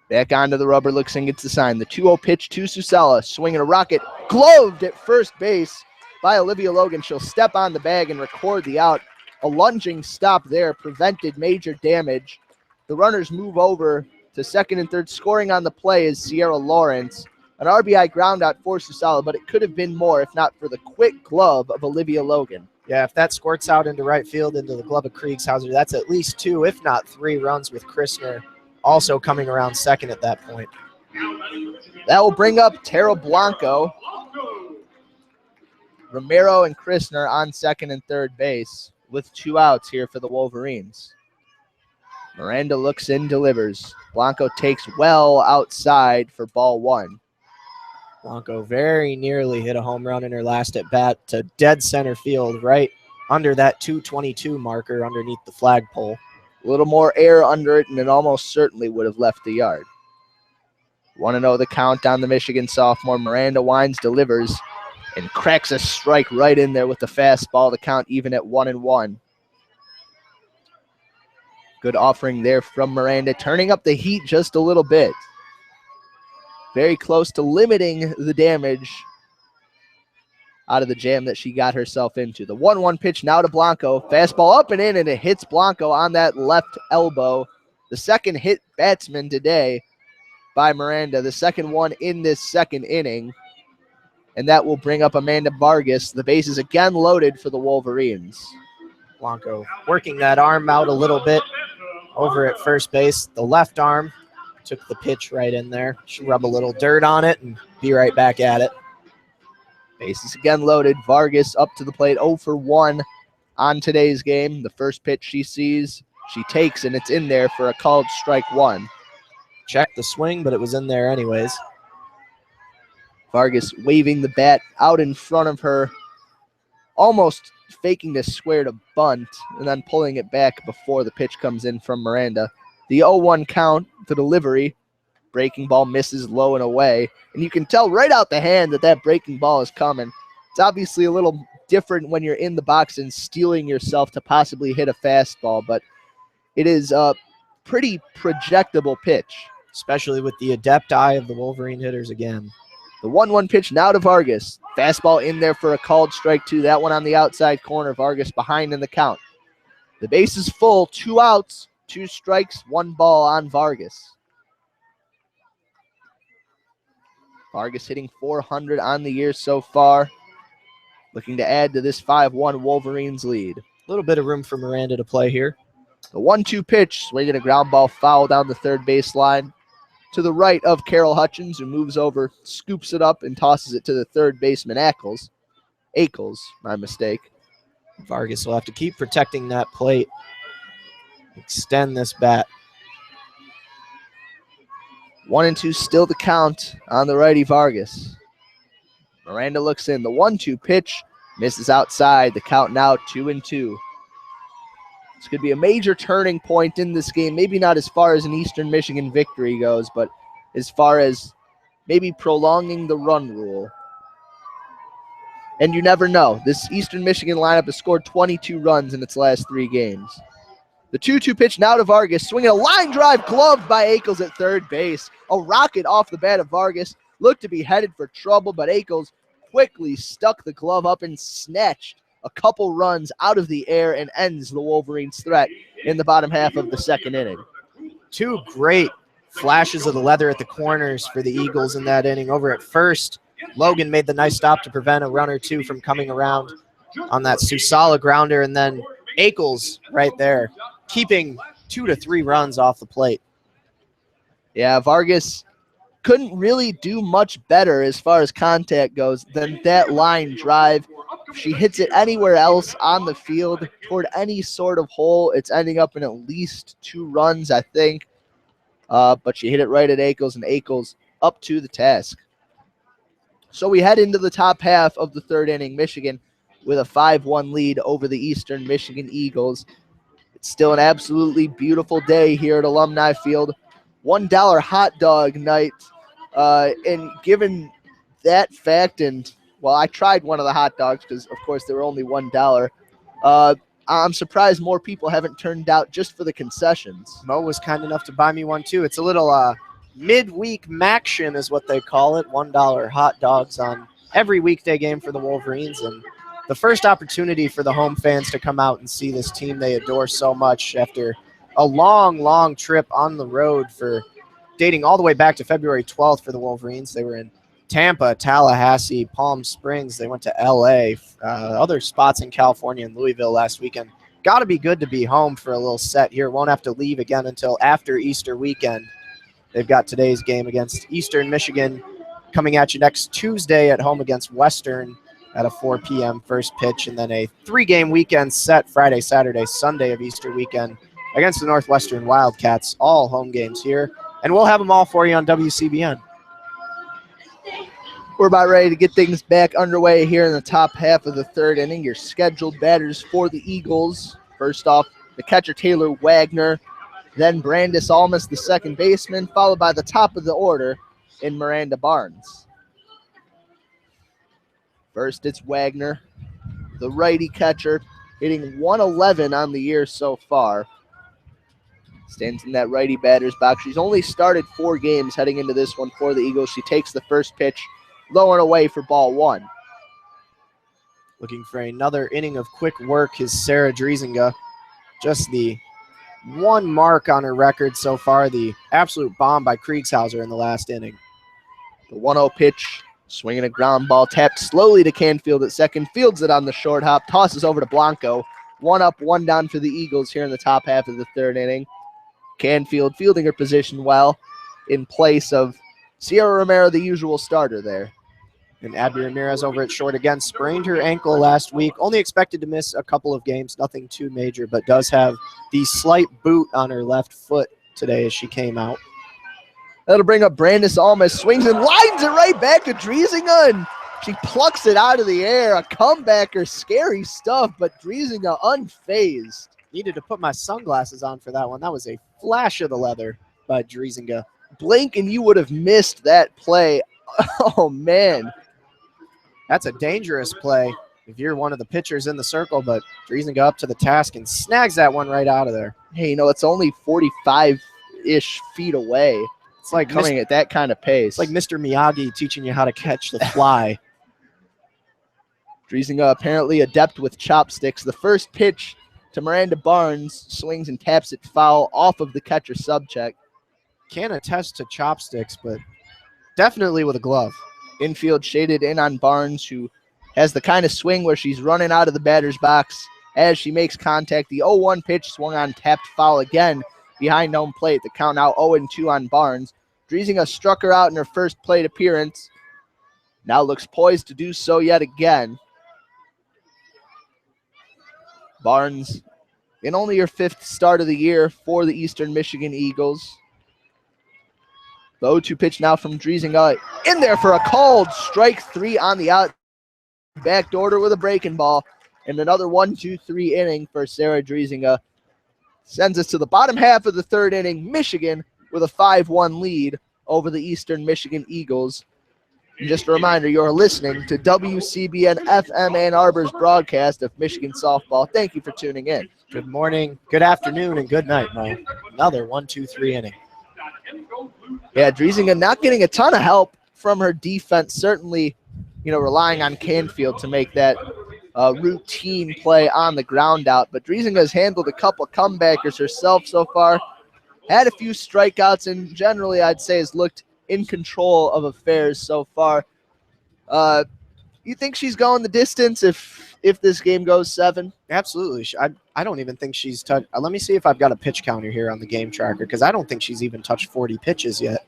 back onto the rubber, looks and gets the sign. The 2-0 pitch to Susala, swinging a rocket, gloved at first base by Olivia Logan. She'll step on the bag and record the out. A lunging stop there prevented major damage. The runners move over to second and third. Scoring on the play is Sierra Lawrence. An RBI ground out for Susala, but it could have been more if not for the quick glove of Olivia Logan. Yeah, if that squirts out into right field into the glove of Kriegshauser, that's at least 2, if not 3 runs with Christner also coming around second at that point. That will bring up Tara Blanco. Romero and Christner on second and third base with 2 outs here for the Wolverines. Miranda looks in, delivers. Blanco takes well outside for ball 1. Blanco very nearly hit a home run in her last at bat to dead center field, right under that 222 marker underneath the flagpole. A little more air under it, and it almost certainly would have left the yard. 1-0 the count on the Michigan sophomore. Miranda winds, delivers, and cracks a strike right in there with the fastball. The count even at 1-1. Good offering there from Miranda, turning up the heat just a little bit. Very close to limiting the damage out of the jam that she got herself into. The 1-1 pitch now to Blanco. Fastball up and in, and it hits Blanco on that left elbow. The second hit batsman today by Miranda, the second one in this second inning. And that will bring up Amanda Vargas. The base is again loaded for the Wolverines. Blanco working that arm out a little bit over at first base. The left arm took the pitch right in there. Should rub a little dirt on it and be right back at it. Bases again loaded. Vargas up to the plate, 0 for 1 on today's game. The first pitch she sees, she takes, and it's in there for a called strike 1. Checked the swing, but it was in there anyways. Vargas waving the bat out in front of her, almost faking this square to bunt, and then pulling it back before the pitch comes in from Miranda. The 0-1 count, the delivery. Breaking ball misses low and away. And you can tell right out the hand that that breaking ball is coming. It's obviously a little different when you're in the box and steeling yourself to possibly hit a fastball, but it is a pretty projectable pitch. Especially with the adept eye of the Wolverine hitters again. The 1-1 pitch now to Vargas. Fastball in there for a called strike 2. That one on the outside corner. Vargas behind in the count. The base is full. 2 outs, 2 strikes, 1 ball on Vargas. Vargas hitting .400 on the year so far. Looking to add to this 5-1 Wolverines lead. A little bit of room for Miranda to play here. The 1-2 pitch, swinging a ground ball foul down the third baseline. To the right of Carol Hutchins, who moves over, scoops it up, and tosses it to the third baseman, Ackles. My mistake. Vargas will have to keep protecting that plate. extend this bat. 1-2 still the count on the righty Vargas. Miranda looks in. The 1-2 pitch misses outside. The count now 2-2. This could be a major turning point in this game. Maybe not as far as an Eastern Michigan victory goes, but as far as maybe prolonging the run rule. And you never know. This Eastern Michigan lineup has scored 22 runs in its last 3 games. The 2-2 pitch now to Vargas, swinging a line drive, gloved by Ackles at third base. A rocket off the bat of Vargas, looked to be headed for trouble, but Ackles quickly stuck the glove up and snatched a couple runs out of the air and ends the Wolverines' threat in the bottom half of the second inning. 2 great flashes of the leather at the corners for the Eagles in that inning. Over at first, Logan made the nice stop to prevent a run or 2 from coming around on that Susala grounder, and then Ackles right there, keeping 2 to 3 runs off the plate. Yeah, Vargas couldn't really do much better as far as contact goes than that line drive. If she hits it anywhere else on the field toward any sort of hole, it's ending up in at least 2 runs, I think. But she hit it right at Ackles, and Ackles up to the task. So we head into the top half of the third inning. Michigan with a 5-1 lead over the Eastern Michigan Eagles. It's still an absolutely beautiful day here at Alumni Field. $1 hot dog night. And given that fact, and well, I tried one of the hot dogs because, of course, they were only $1. I'm surprised more people haven't turned out just for the concessions. Mo was kind enough to buy me one, too. It's a little midweek Maction is what they call it. $1 hot dogs on every weekday game for the Wolverines. And the first opportunity for the home fans to come out and see this team they adore so much after a long, long trip on the road for dating all the way back to February 12th for the Wolverines. They were in Tampa, Tallahassee, Palm Springs. They went to L.A., other spots in California and Louisville last weekend. Got to be good to be home for a little set here. Won't have to leave again until after Easter weekend. They've got today's game against Eastern Michigan coming at you next Tuesday at home against Western at a 4 p.m. first pitch, and then a 3-game weekend set Friday, Saturday, Sunday of Easter weekend against the Northwestern Wildcats. All home games here, and we'll have them all for you on WCBN. We're about ready to get things back underway here in the top half of the third inning. Your scheduled batters for the Eagles. First off, the catcher Taylor Wagner, then Brandis Almas, the second baseman, followed by the top of the order in Miranda Barnes. First, it's Wagner, the righty catcher, hitting 111 on the year so far. Stands in that righty batter's box. She's only started 4 games heading into this one for the Eagles. She takes the first pitch, low and away for ball 1. Looking for another inning of quick work is Sarah Driesinga. Just the 1 mark on her record so far, the absolute bomb by Kriegshauser in the last inning. The 1-0 pitch, swinging a ground ball, tapped slowly to Canfield at second, fields it on the short hop, tosses over to Blanco. 1 up, 1 down for the Eagles here in the top half of the third inning. Canfield fielding her position well in place of Sierra Romero, the usual starter there. And Abby Ramirez over at short again, sprained her ankle last week. Only expected to miss a couple of games, nothing too major, but does have the slight boot on her left foot today as she came out. That'll bring up Brandis Almas, swings and lines it right back to Driesinga, and she plucks it out of the air. A comebacker, scary stuff, but Driesinga unfazed. Needed to put my sunglasses on for that one. That was a flash of the leather by Driesinga. Blink and you would have missed that play. Oh, man. That's a dangerous play if you're one of the pitchers in the circle, but Driesinga up to the task and snags that one right out of there. Hey, it's only 45-ish feet away. It's like coming at that kind of pace. It's like Mr. Miyagi teaching you how to catch the fly. Driesinga apparently adept with chopsticks. The first pitch to Miranda Barnes, swings and taps it foul off of the catcher subcheck. Can't attest to chopsticks, but definitely with a glove. Infield shaded in on Barnes, who has the kind of swing where she's running out of the batter's box as she makes contact. The 0-1 pitch swung on, tapped foul again behind home plate. The count now 0-2 on Barnes. Driesinga struck her out in her first plate appearance. Now looks poised to do so yet again. Barnes in only her 5th start of the year for the Eastern Michigan Eagles. The 0-2 pitch now from Driesinga in there for a called strike 3 on the out. Backdoored with a breaking ball. And another 1-2-3 inning for Sarah Driesinga. Sends us to the bottom half of the 3rd inning. Michigan with a 5-1 lead over the Eastern Michigan Eagles. And just a reminder, you're listening to WCBN FM Ann Arbor's broadcast of Michigan softball. Thank you for tuning in. Good morning, good afternoon, and good night, Mo. Another 1-2-3 inning. Yeah, Driesinga not getting a ton of help from her defense. Certainly, relying on Canfield to make that routine play on the ground out. But Driesinga has handled a couple comebackers herself so far. Had a few strikeouts, and generally I'd say has looked in control of affairs so far. You think she's going the distance if this game goes 7? Absolutely. I don't even think she's touched. Let me see if I've got a pitch counter here on the game tracker, because I don't think she's even touched 40 pitches yet.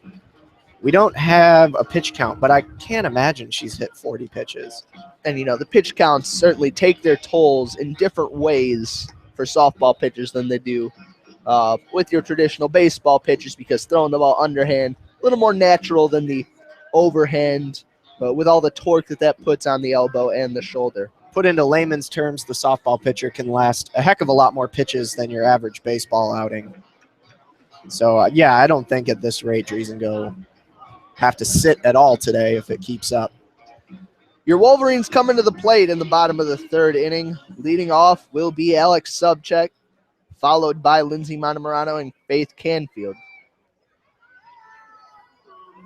We don't have a pitch count, but I can't imagine she's hit 40 pitches. And, the pitch counts certainly take their tolls in different ways for softball pitchers than they do with your traditional baseball pitchers, because throwing the ball underhand, a little more natural than the overhand, but with all the torque that puts on the elbow and the shoulder. Put into layman's terms, the softball pitcher can last a heck of a lot more pitches than your average baseball outing. So, I don't think at this rate Driesinga have to sit at all today if it keeps up. Your Wolverines coming to the plate in the bottom of the 3rd inning. Leading off will be Alex Subcheck, followed by Lindsay Montemurano and Faith Canfield.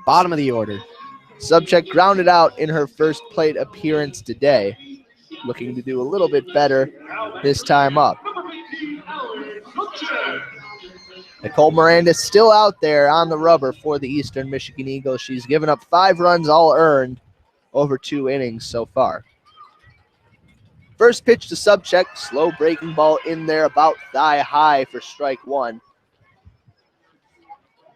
Bottom of the order. Subcheck grounded out in her first plate appearance today. Looking to do a little bit better this time up. Nicole Miranda still out there on the rubber for the Eastern Michigan Eagles. She's given up 5 runs, all earned, over 2 innings so far. First pitch to Subcheck, slow breaking ball in there, about thigh high for strike 1.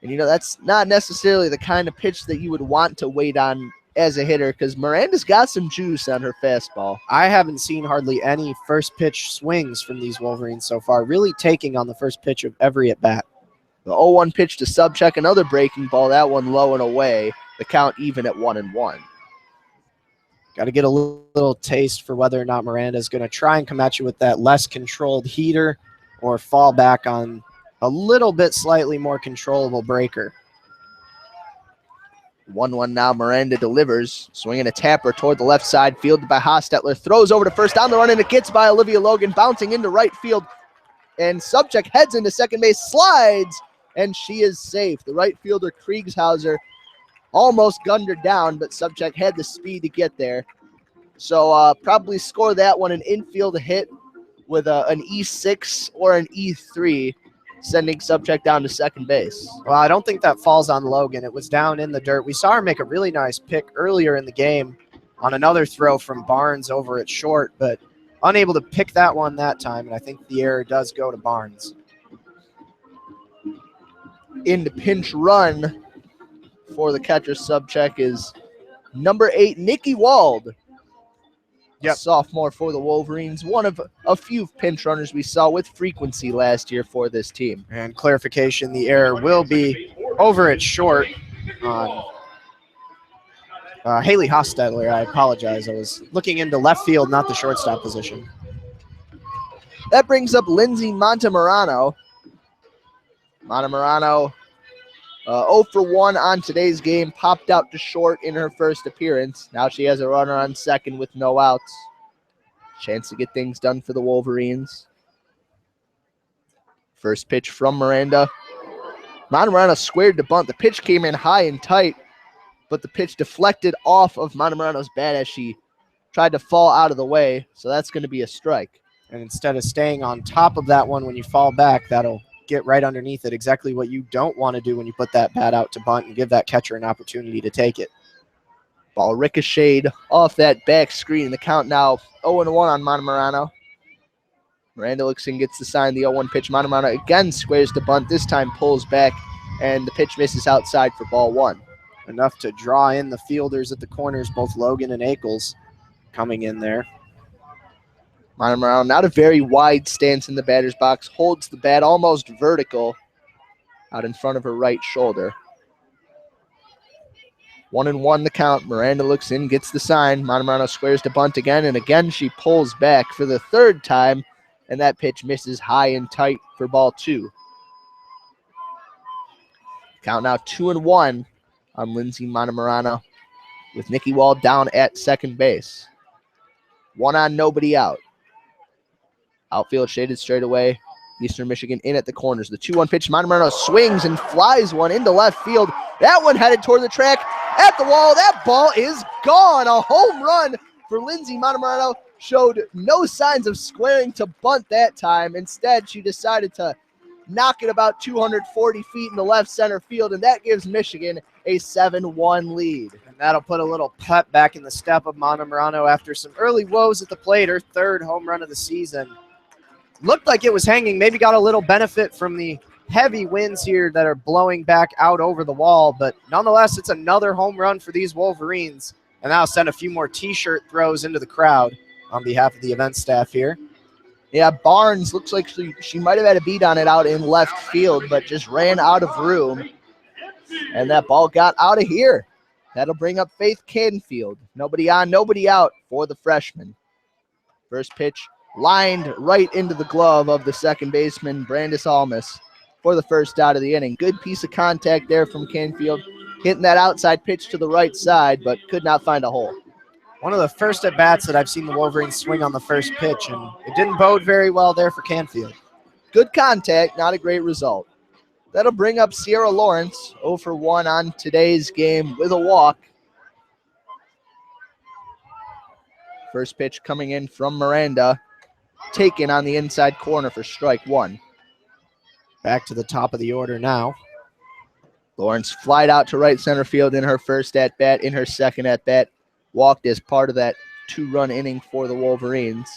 And, that's not necessarily the kind of pitch that you would want to wait on as a hitter, because Miranda's got some juice on her fastball. I haven't seen hardly any first pitch swings from these Wolverines so far, really taking on the first pitch of every at-bat. The 0-1 pitch to Subcheck, another breaking ball, that one low and away. The count even at 1-1. Got to get a little taste for whether or not Miranda's going to try and come at you with that less controlled heater or fall back on a little bit slightly more controllable breaker. 1-1 now. Miranda delivers, swinging a tapper toward the left side, fielded by Hostetler. Throws over to first, on the run, and it gets by Olivia Logan, bouncing into right field. And Subcheck heads into second base, slides, and she is safe. The right fielder, Kriegshauser, almost gunned her down, but Subcheck had the speed to get there. So probably score that one an infield hit with an E6 or an E3, sending Subcheck down to second base. Well, I don't think that falls on Logan. It was down in the dirt. We saw her make a really nice pick earlier in the game on another throw from Barnes over at short, but unable to pick that one that time, and I think the error does go to Barnes. In the pinch run for the catcher Subcheck is number 8, Nikki Wald. Yep. Sophomore for the Wolverines, one of a few pinch runners we saw with frequency last year for this team. And clarification, the error will be over at short on Haley Hostetler. I apologize. I was looking into left field, not the shortstop position. That brings up Lindsay Montemurano. Montemurano 0 for 1 on today's game, popped out to short in her first appearance. Now she has a runner on second with no outs. Chance to get things done for the Wolverines. First pitch from Miranda. Montemurano squared to bunt. The pitch came in high and tight, but the pitch deflected off of Montemurano's bat as she tried to fall out of the way, so that's going to be a strike. And instead of staying on top of that one when you fall back, that'll get right underneath it, exactly what you don't want to do when you put that bat out to bunt and give that catcher an opportunity to take it. Ball ricocheted off that back screen. The count now 0-1 on Montemurano. Miranda looks and gets the sign, the 0-1 pitch. Montemurano again squares the bunt, this time pulls back, and the pitch misses outside for ball 1. Enough to draw in the fielders at the corners, both Logan and Ackles coming in there. Montmorano, not a very wide stance in the batter's box, holds the bat almost vertical out in front of her right shoulder. 1-1 the count. Miranda looks in, gets the sign. Montmorano squares to bunt again, and again she pulls back for the third time, and that pitch misses high and tight for ball 2. Count now 2-1 on Lindsay Montmorano, with Nikki Wall down at second base. 1 on, nobody out. Outfield shaded straight away. Eastern Michigan in at the corners. The 2-1 pitch. Montmorano swings and flies one into left field. That one headed toward the track at the wall. That ball is gone. A home run for Lindsay Montmorano. Showed no signs of squaring to bunt that time. Instead, she decided to knock it about 240 feet in the left center field, and that gives Michigan a 7-1 lead. And that'll put a little pep back in the step of Montmorano after some early woes at the plate. Her third home run of the season. Looked like it was hanging, maybe got a little benefit from the heavy winds here that are blowing back out over the wall, but nonetheless, it's another home run for these Wolverines, and that'll send a few more T-shirt throws into the crowd on behalf of the event staff here. Yeah, Barnes looks like she might have had a beat on it out in left field, but just ran out of room, and that ball got out of here. That'll bring up Faith Canfield. Nobody on, nobody out for the freshman. First pitch lined right into the glove of the second baseman, Brandis Almus, for the first out of the inning. Good piece of contact there from Canfield, hitting that outside pitch to the right side, but could not find a hole. One of the first at-bats that I've seen the Wolverines swing on the first pitch, and it didn't bode very well there for Canfield. Good contact, not a great result. That'll bring up Sierra Lawrence, 0 for 1 on today's game with a walk. First pitch coming in from Miranda, taken on the inside corner for strike 1. Back to the top of the order now. Lawrence flied out to right center field in her first at-bat. In her second at-bat, walked as part of that 2-run inning for the Wolverines.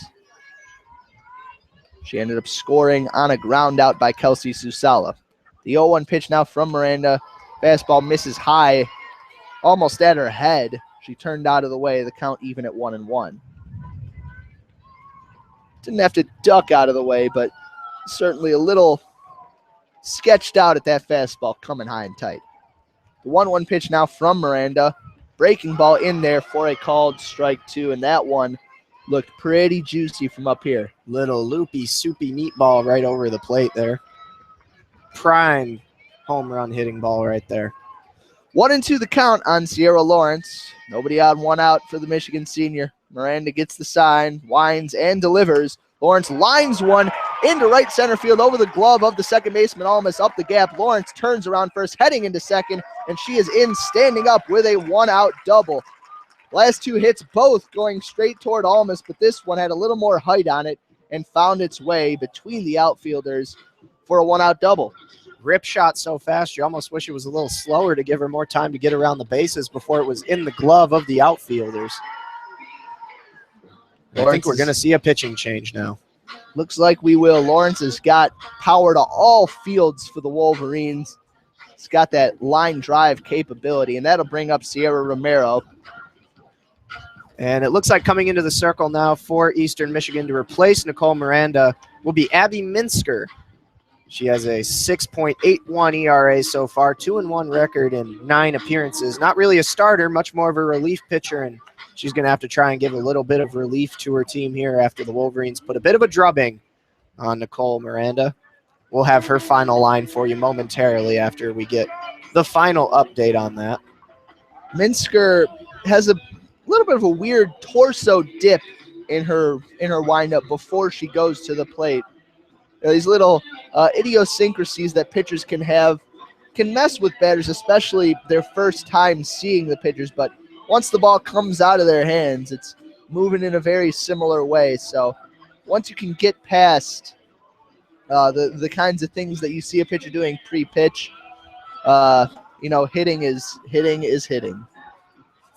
She ended up scoring on a ground out by Kelsey Susala. The 0-1 pitch now from Miranda. Fastball misses high, almost at her head. She turned out of the way. The count even at 1-1. Didn't have to duck out of the way, but certainly a little sketched out at that fastball coming high and tight. The 1-1 pitch now from Miranda. Breaking ball in there for a called strike 2, and that one looked pretty juicy from up here. Little loopy, soupy meatball right over the plate there. Prime home run hitting ball right there. 1-2 the count on Sierra Lawrence. Nobody on, 1 out for the Michigan senior. Miranda gets the sign, winds, and delivers. Lawrence lines one into right center field over the glove of the second baseman, Almus up the gap. Lawrence turns around first, heading into second, and she is in standing up with a 1-out double. Last 2 hits both going straight toward Almus, but this one had a little more height on it and found its way between the outfielders for a 1-out double. Rip shot so fast, you almost wish it was a little slower to give her more time to get around the bases before it was in the glove of the outfielders. I think we're going to see a pitching change now. Looks like we will. Lawrence has got power to all fields for the Wolverines. He's got that line drive capability, and that'll bring up Sierra Romero. And it looks like coming into the circle now for Eastern Michigan to replace Nicole Miranda will be Abby Minsker. She has a 6.81 ERA so far, 2-1 record in 9 appearances. Not really a starter, much more of a relief pitcher, and she's going to have to try and give a little bit of relief to her team here after the Wolverines put a bit of a drubbing on Nicole Miranda. We'll have her final line for you momentarily after we get the final update on that. Minsker has a little bit of a weird torso dip in her windup before she goes to the plate. These little idiosyncrasies that pitchers can have can mess with batters, especially their first time seeing the pitchers. But once the ball comes out of their hands, it's moving in a very similar way. So once you can get past the kinds of things that you see a pitcher doing pre-pitch, hitting is hitting.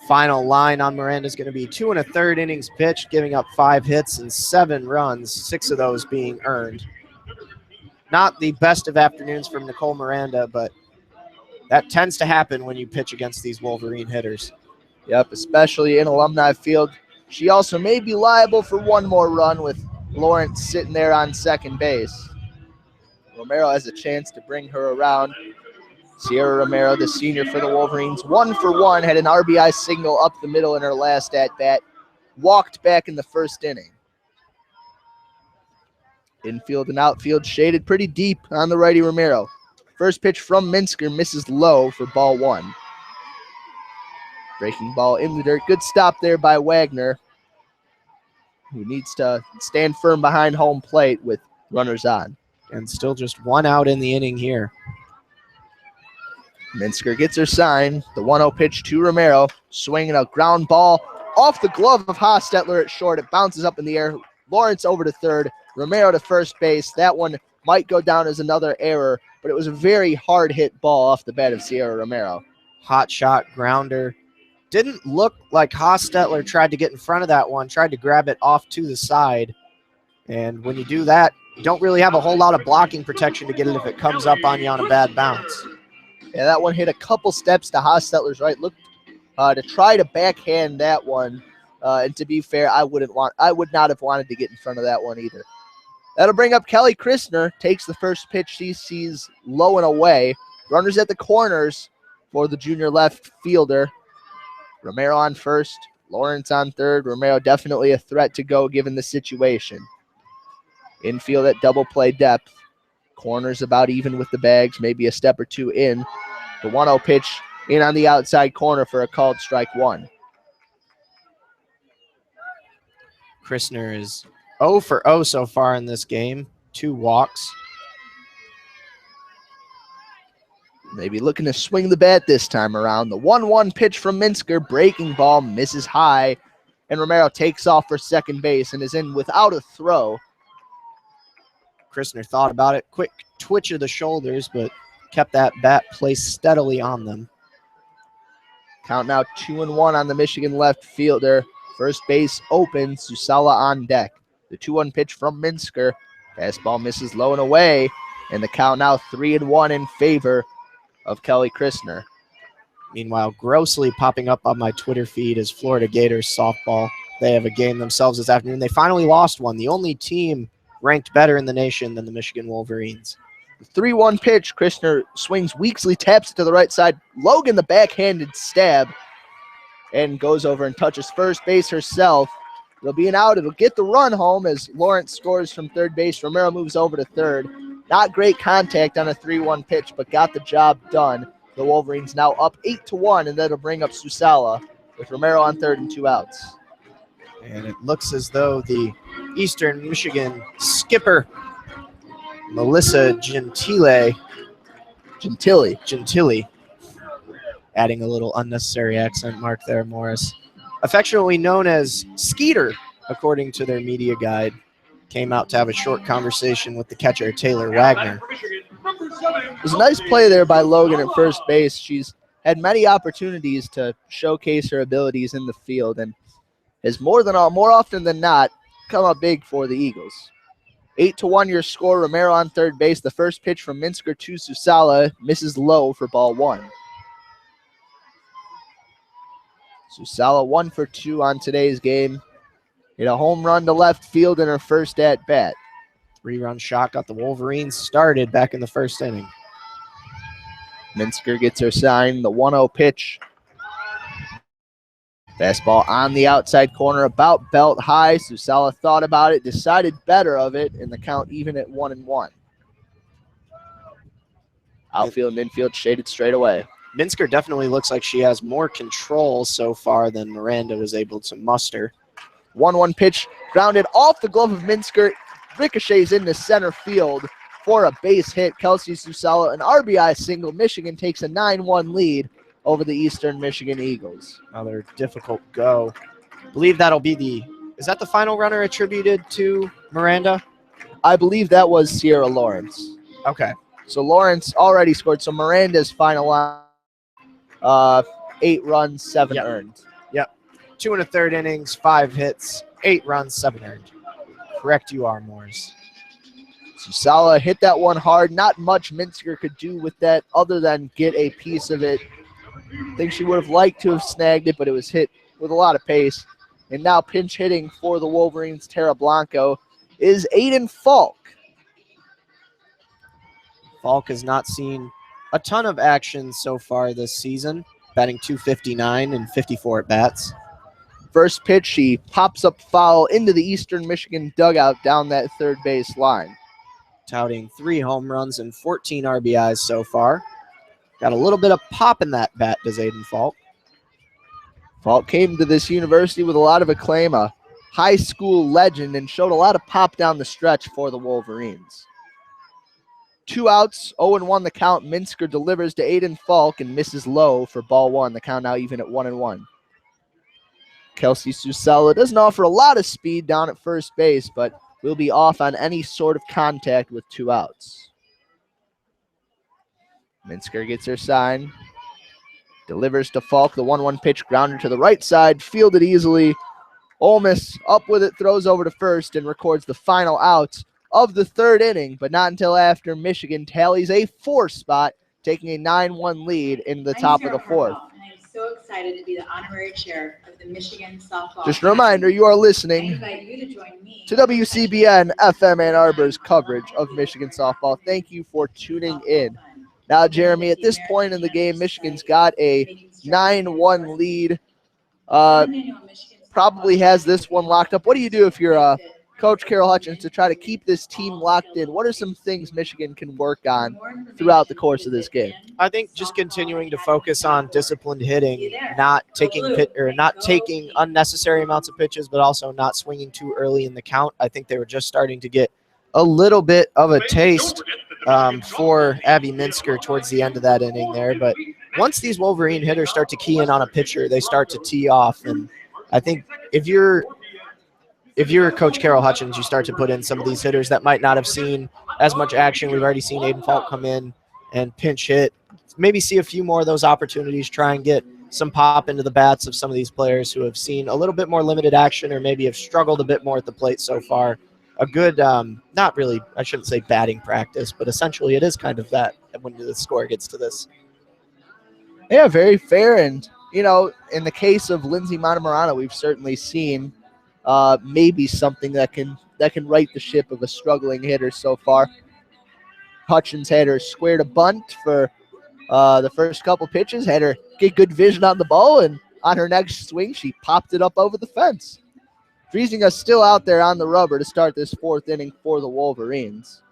Final line on Miranda is going to be 2 1/3 innings pitched, giving up 5 hits and 7 runs, 6 of those being earned. Not the best of afternoons from Nicole Miranda, but that tends to happen when you pitch against these Wolverine hitters. Yep, especially in Alumni Field. She also may be liable for one more run with Lawrence sitting there on second base. Romero has a chance to bring her around. Sierra Romero, the senior for the Wolverines, 1 for 1, had an RBI single up the middle in her last at-bat. Walked back in the first inning. Infield and outfield shaded pretty deep on the righty Romero. First pitch from Minsker misses low for ball 1. Breaking ball in the dirt. Good stop there by Wagner, who needs to stand firm behind home plate with runners on. And still just 1 out in the inning here. Minsker gets her sign. The 1-0 pitch to Romero. Swinging a ground ball off the glove of Hostetler at short. It bounces up in the air. Lawrence over to third. Romero to first base. That one might go down as another error, but it was a very hard hit ball off the bat of Sierra Romero. Hot shot grounder. Didn't look like Hostetler tried to get in front of that one, tried to grab it off to the side. And when you do that, you don't really have a whole lot of blocking protection to get it if it comes up on you on a bad bounce. Yeah, that one hit a couple steps to Hostetler's right. Looked to try to backhand that one. And to be fair, I would not have wanted to get in front of that one either. That'll bring up Kelly Christner. Takes the first pitch she sees low and away. Runners at the corners for the junior left fielder. Romero on first, Lawrence on third. Romero definitely a threat to go given the situation. Infield at double play depth. Corners about even with the bags, maybe a step or two in. The 1-0 pitch in on the outside corner for a called strike 1. Christner is 0 for 0 so far in this game. 2 walks. Maybe looking to swing the bat this time around. The 1-1 pitch from Minsker. Breaking ball misses high. And Romero takes off for second base and is in without a throw. Christner thought about it. Quick twitch of the shoulders, but kept that bat placed steadily on them. Count now 2-1 on the Michigan left fielder. First base open. Susala on deck. The 2-1 pitch from Minsker. Fastball misses low and away. And the count now 3-1 in favor of Kelly Christner. Meanwhile, grossly popping up on my Twitter feed is Florida Gators softball. They have a game themselves this afternoon. They finally lost one. The only team ranked better in the nation than the Michigan Wolverines. The 3-1 pitch. Christner swings Weeksley, taps it to the right side. Logan the backhanded stab and goes over and touches first base herself. It'll be an out. It'll get the run home as Lawrence scores from third base. Romero moves over to third. Not great contact on a 3-1 pitch, but got the job done. The Wolverines now up 8-1, and that'll bring up Susala with Romero on third and 2 outs. And it looks as though the Eastern Michigan skipper, Melissa Gentile, adding a little unnecessary accent mark there, Morris, affectionately known as Skeeter, according to their media guide, came out to have a short conversation with the catcher, Taylor Wagner. It was a nice play there by Logan at first base. She's had many opportunities to showcase her abilities in the field and has more often than not come up big for the Eagles. 8-1 your score. Romero on third base. The first pitch from Minsker to Susala misses low for ball 1. Susala 1 for 2 on today's game. Hit a home run to left field in her first at bat. 3-run shot got the Wolverines started back in the first inning. Minsker gets her sign. The 1-0 pitch. Fastball on the outside corner, about belt high. Susala thought about it, decided better of it, and the count even at 1-1. Outfield and infield shaded straight away. Minsker definitely looks like she has more control so far than Miranda was able to muster. 1-1 pitch, grounded off the glove of Minsker, ricochets into center field for a base hit. Kelsey Susala, an RBI single. Michigan takes a 9-1 lead over the Eastern Michigan Eagles. Another difficult go. I believe that'll be is that the final runner attributed to Miranda? I believe that was Sierra Lawrence. Okay. So Lawrence already scored. So Miranda's final line, 8 runs, 7 earned. Yep. 2 1/3 innings, 5 hits, 8 runs, 7 earned. Correct you are, Morris. Susala hit that one hard. Not much Minsker could do with that other than get a piece of it. I think she would have liked to have snagged it, but it was hit with a lot of pace. And now pinch hitting for the Wolverines, Tara Blanco is Aiden Falk. Falk has not seen a ton of action so far this season, batting .259 and 54 at bats. First pitch, she pops up foul into the Eastern Michigan dugout down that third base line. Touting 3 home runs and 14 RBIs so far. Got a little bit of pop in that bat, does Aiden Falk. Falk came to this university with a lot of acclaim, a high school legend, and showed a lot of pop down the stretch for the Wolverines. 2 outs, 0-1 the count. Minsker delivers to Aiden Falk and misses low for ball 1. The count now even at 1-1. Kelsey Susella doesn't offer a lot of speed down at first base, but will be off on any sort of contact with 2 outs. Minsker gets her sign. Delivers to Falk, the 1-1 pitch, grounder to the right side, fielded easily. Olmis up with it, throws over to first, and records the final out of the third inning, but not until after Michigan tallies a 4 spot, taking a 9-1 lead in the top of the 4th. And I'm so excited to be the honorary chair of the Michigan softball. Just a reminder, you are listening to WCBN FM Ann Arbor's coverage of Michigan softball. Thank you for tuning in. Now, Jeremy, at this point in the game, Michigan's got a 9-1 lead. Probably has this one locked up. What do you do if you're Coach Carol Hutchins to try to keep this team locked in? What are some things Michigan can work on throughout the course of this game? I think just continuing to focus on disciplined hitting, not taking unnecessary amounts of pitches, but also not swinging too early in the count. I think they were just starting to get a little bit of a taste for Abby Minsker towards the end of that inning there. But once these Wolverine hitters start to key in on a pitcher, they start to tee off. And I think if you're Coach Carol Hutchins, you start to put in some of these hitters that might not have seen as much action. We've already seen Aiden Falk come in and pinch hit. Maybe see a few more of those opportunities, try and get some pop into the bats of some of these players who have seen a little bit more limited action or maybe have struggled a bit more at the plate so far. A good, not really, I shouldn't say batting practice, but essentially it is kind of that when the score gets to this. Yeah, very fair. And, you know, in the case of Lindsay Montemurano, we've certainly seen maybe something that can right the ship of a struggling hitter so far. Hutchins had her squared a bunt for the first couple pitches, had her get good vision on the ball, and on her next swing, she popped it up over the fence. Driesinga still out there on the rubber to start this 4th inning for the Wolverines.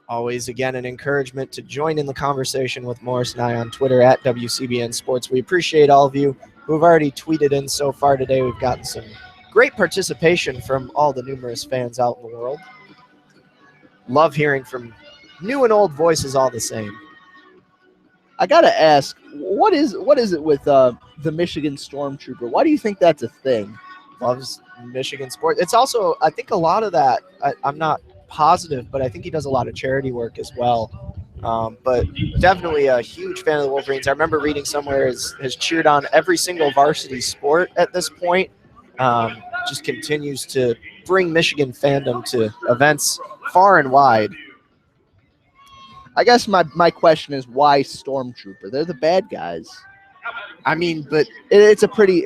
Always, again, an encouragement to join in the conversation with Morris and I on Twitter at WCBN Sports. We appreciate all of you who have already tweeted in so far today. We've gotten some great participation from all the numerous fans out in the world. Love hearing from new and old voices all the same. I got to ask, what is it with the Michigan Stormtrooper? Why do you think that's a thing? Loves Michigan sports. It's also, I think a lot of that, I'm not positive, but I think he does a lot of charity work as well. But definitely a huge fan of the Wolverines. I remember reading somewhere has cheered on every single varsity sport at this point. Just continues to bring Michigan fandom to events far and wide. I guess my question is, why Stormtrooper? They're the bad guys. I mean, but it's a pretty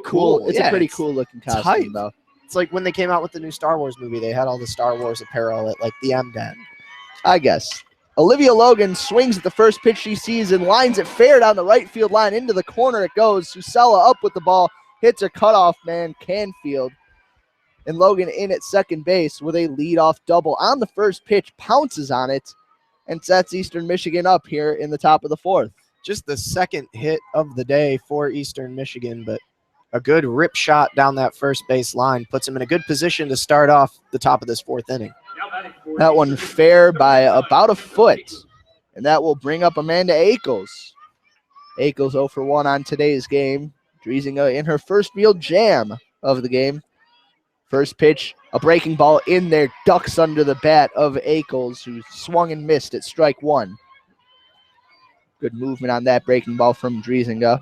cool looking costume, hype. though. It's like when they came out with the new Star Wars movie, they had all the Star Wars apparel at like the M-Den. I guess. Olivia Logan swings at the first pitch she sees and lines it fair down the right field line. Into the corner it goes. Susella up with the ball, hits her cutoff man, Canfield. And Logan in at second base with a leadoff double on the first pitch, pounces on it, and sets Eastern Michigan up here in the top of the 4th. Just the second hit of the day for Eastern Michigan, but a good rip shot down that first base line puts him in a good position to start off the top of this 4th inning. That one fair by about a foot, and that will bring up Amanda Akels. Akels 0 for 1 on today's game. Driesinga in her first real jam of the game. First pitch, a breaking ball in there, ducks under the bat of Akels, who swung and missed at strike 1. Good movement on that breaking ball from Driesinga.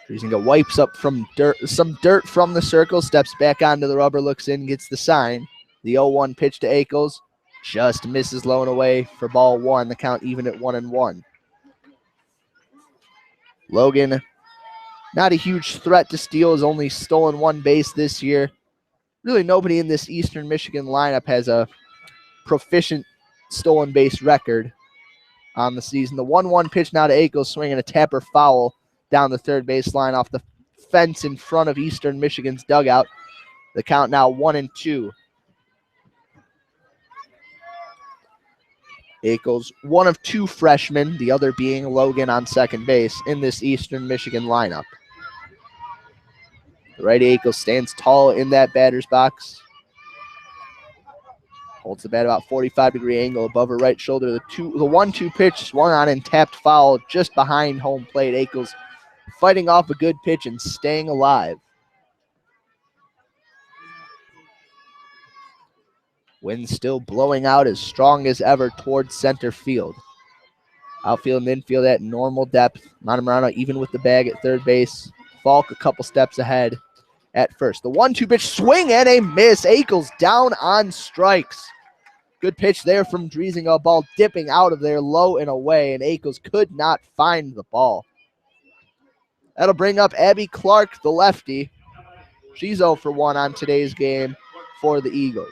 Driesinga wipes up some dirt from the circle, steps back onto the rubber, looks in, gets the sign. The 0-1 pitch to Akels just misses low and away for ball 1. The count even at 1-1. Logan Not a huge threat to steal, has only stolen one base this year. Really nobody in this Eastern Michigan lineup has a proficient stolen base record on the season. The 1-1 pitch now to Akels, swinging a tapper foul down the third baseline off the fence in front of Eastern Michigan's dugout. The count now 1-2. Akels, one of two freshmen, the other being Logan on second base in this Eastern Michigan lineup. The righty Akels stands tall in that batter's box. Holds the bat about 45-degree angle above her right shoulder. The 1-2 pitch swung on and tapped foul just behind home plate. Akels fighting off a good pitch and staying alive. Wind still blowing out as strong as ever towards center field. Outfield and infield at normal depth. Montemurano even with the bag at third base. Falk a couple steps ahead at first. The 1-2 pitch, swing and a miss. Akels down on strikes. Good pitch there from Driesinger. Ball dipping out of there low and away, and Akels could not find the ball. That'll bring up Abby Clark, the lefty. She's 0 for 1 on today's game for the Eagles.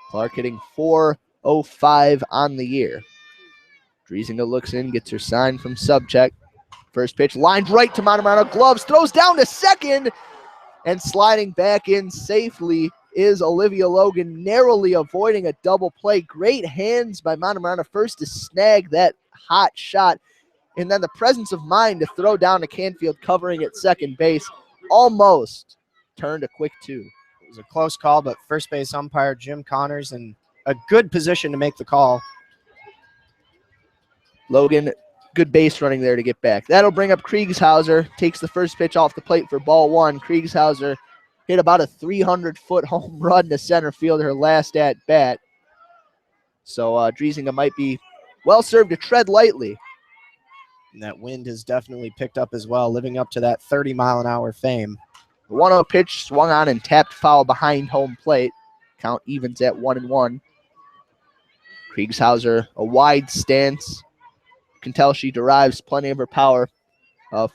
Clark hitting .405 on the year. Driesinger looks in, gets her sign from subcheck. First pitch lined right to Montemurano. Gloves, throws down to second, and sliding back in safely is Olivia Logan, narrowly avoiding a double play. Great hands by Montemurano first to snag that hot shot, and then the presence of mind to throw down to Canfield covering at second base. Almost turned a quick 2. It was a close call, but first base umpire Jim Connors in a good position to make the call. Logan, good base running there to get back. That'll bring up Kriegshauser. Takes the first pitch off the plate for ball 1. Kriegshauser hit about a 300-foot home run to center field her last at bat. So Driesinger might be well served to tread lightly. And that wind has definitely picked up as well, living up to that 30-mile-an-hour fame. The 1-0 pitch swung on and tapped foul behind home plate. Count evens at 1-1. Kriegshauser, a wide stance. You can tell she derives plenty of her power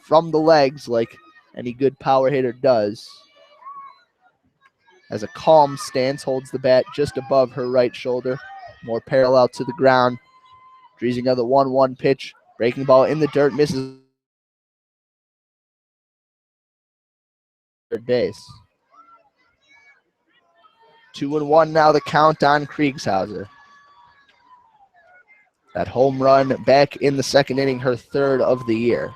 from the legs, like any good power hitter does. Has a calm stance, holds the bat just above her right shoulder, more parallel to the ground. Driesinger, the 1-1 pitch, breaking ball in the dirt, misses third base. 2-1 now the count on Kriegshauser. That home run back in the second inning, her third of the year.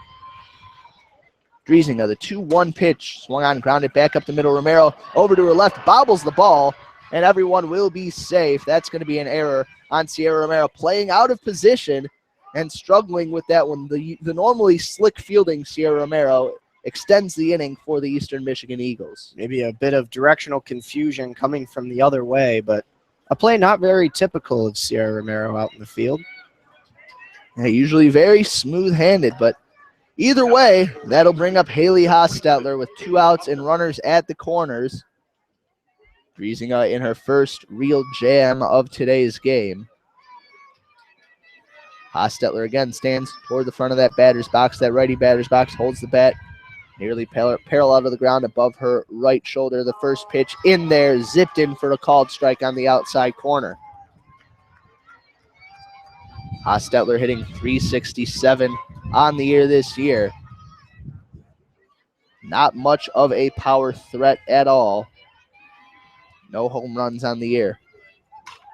Driesinger, the 2-1 pitch, swung on, grounded back up the middle. Romero over to her left, bobbles the ball, and everyone will be safe. That's going to be an error on Sierra Romero, playing out of position and struggling with that one. The normally slick fielding Sierra Romero extends the inning for the Eastern Michigan Eagles. Maybe a bit of directional confusion coming from the other way, but a play not very typical of Sierra Romero out in the field. Yeah, usually very smooth-handed, but either way, that'll bring up Haley Hostetler with 2 outs and runners at the corners. Driesinger in her first real jam of today's game. Hostetler again stands toward the front of that batter's box, that righty batter's box, holds the bat nearly parallel to the ground above her right shoulder. The first pitch in there, zipped in for a called strike on the outside corner. Hostetler hitting .367 on the year this year. Not much of a power threat at all. No home runs on the year.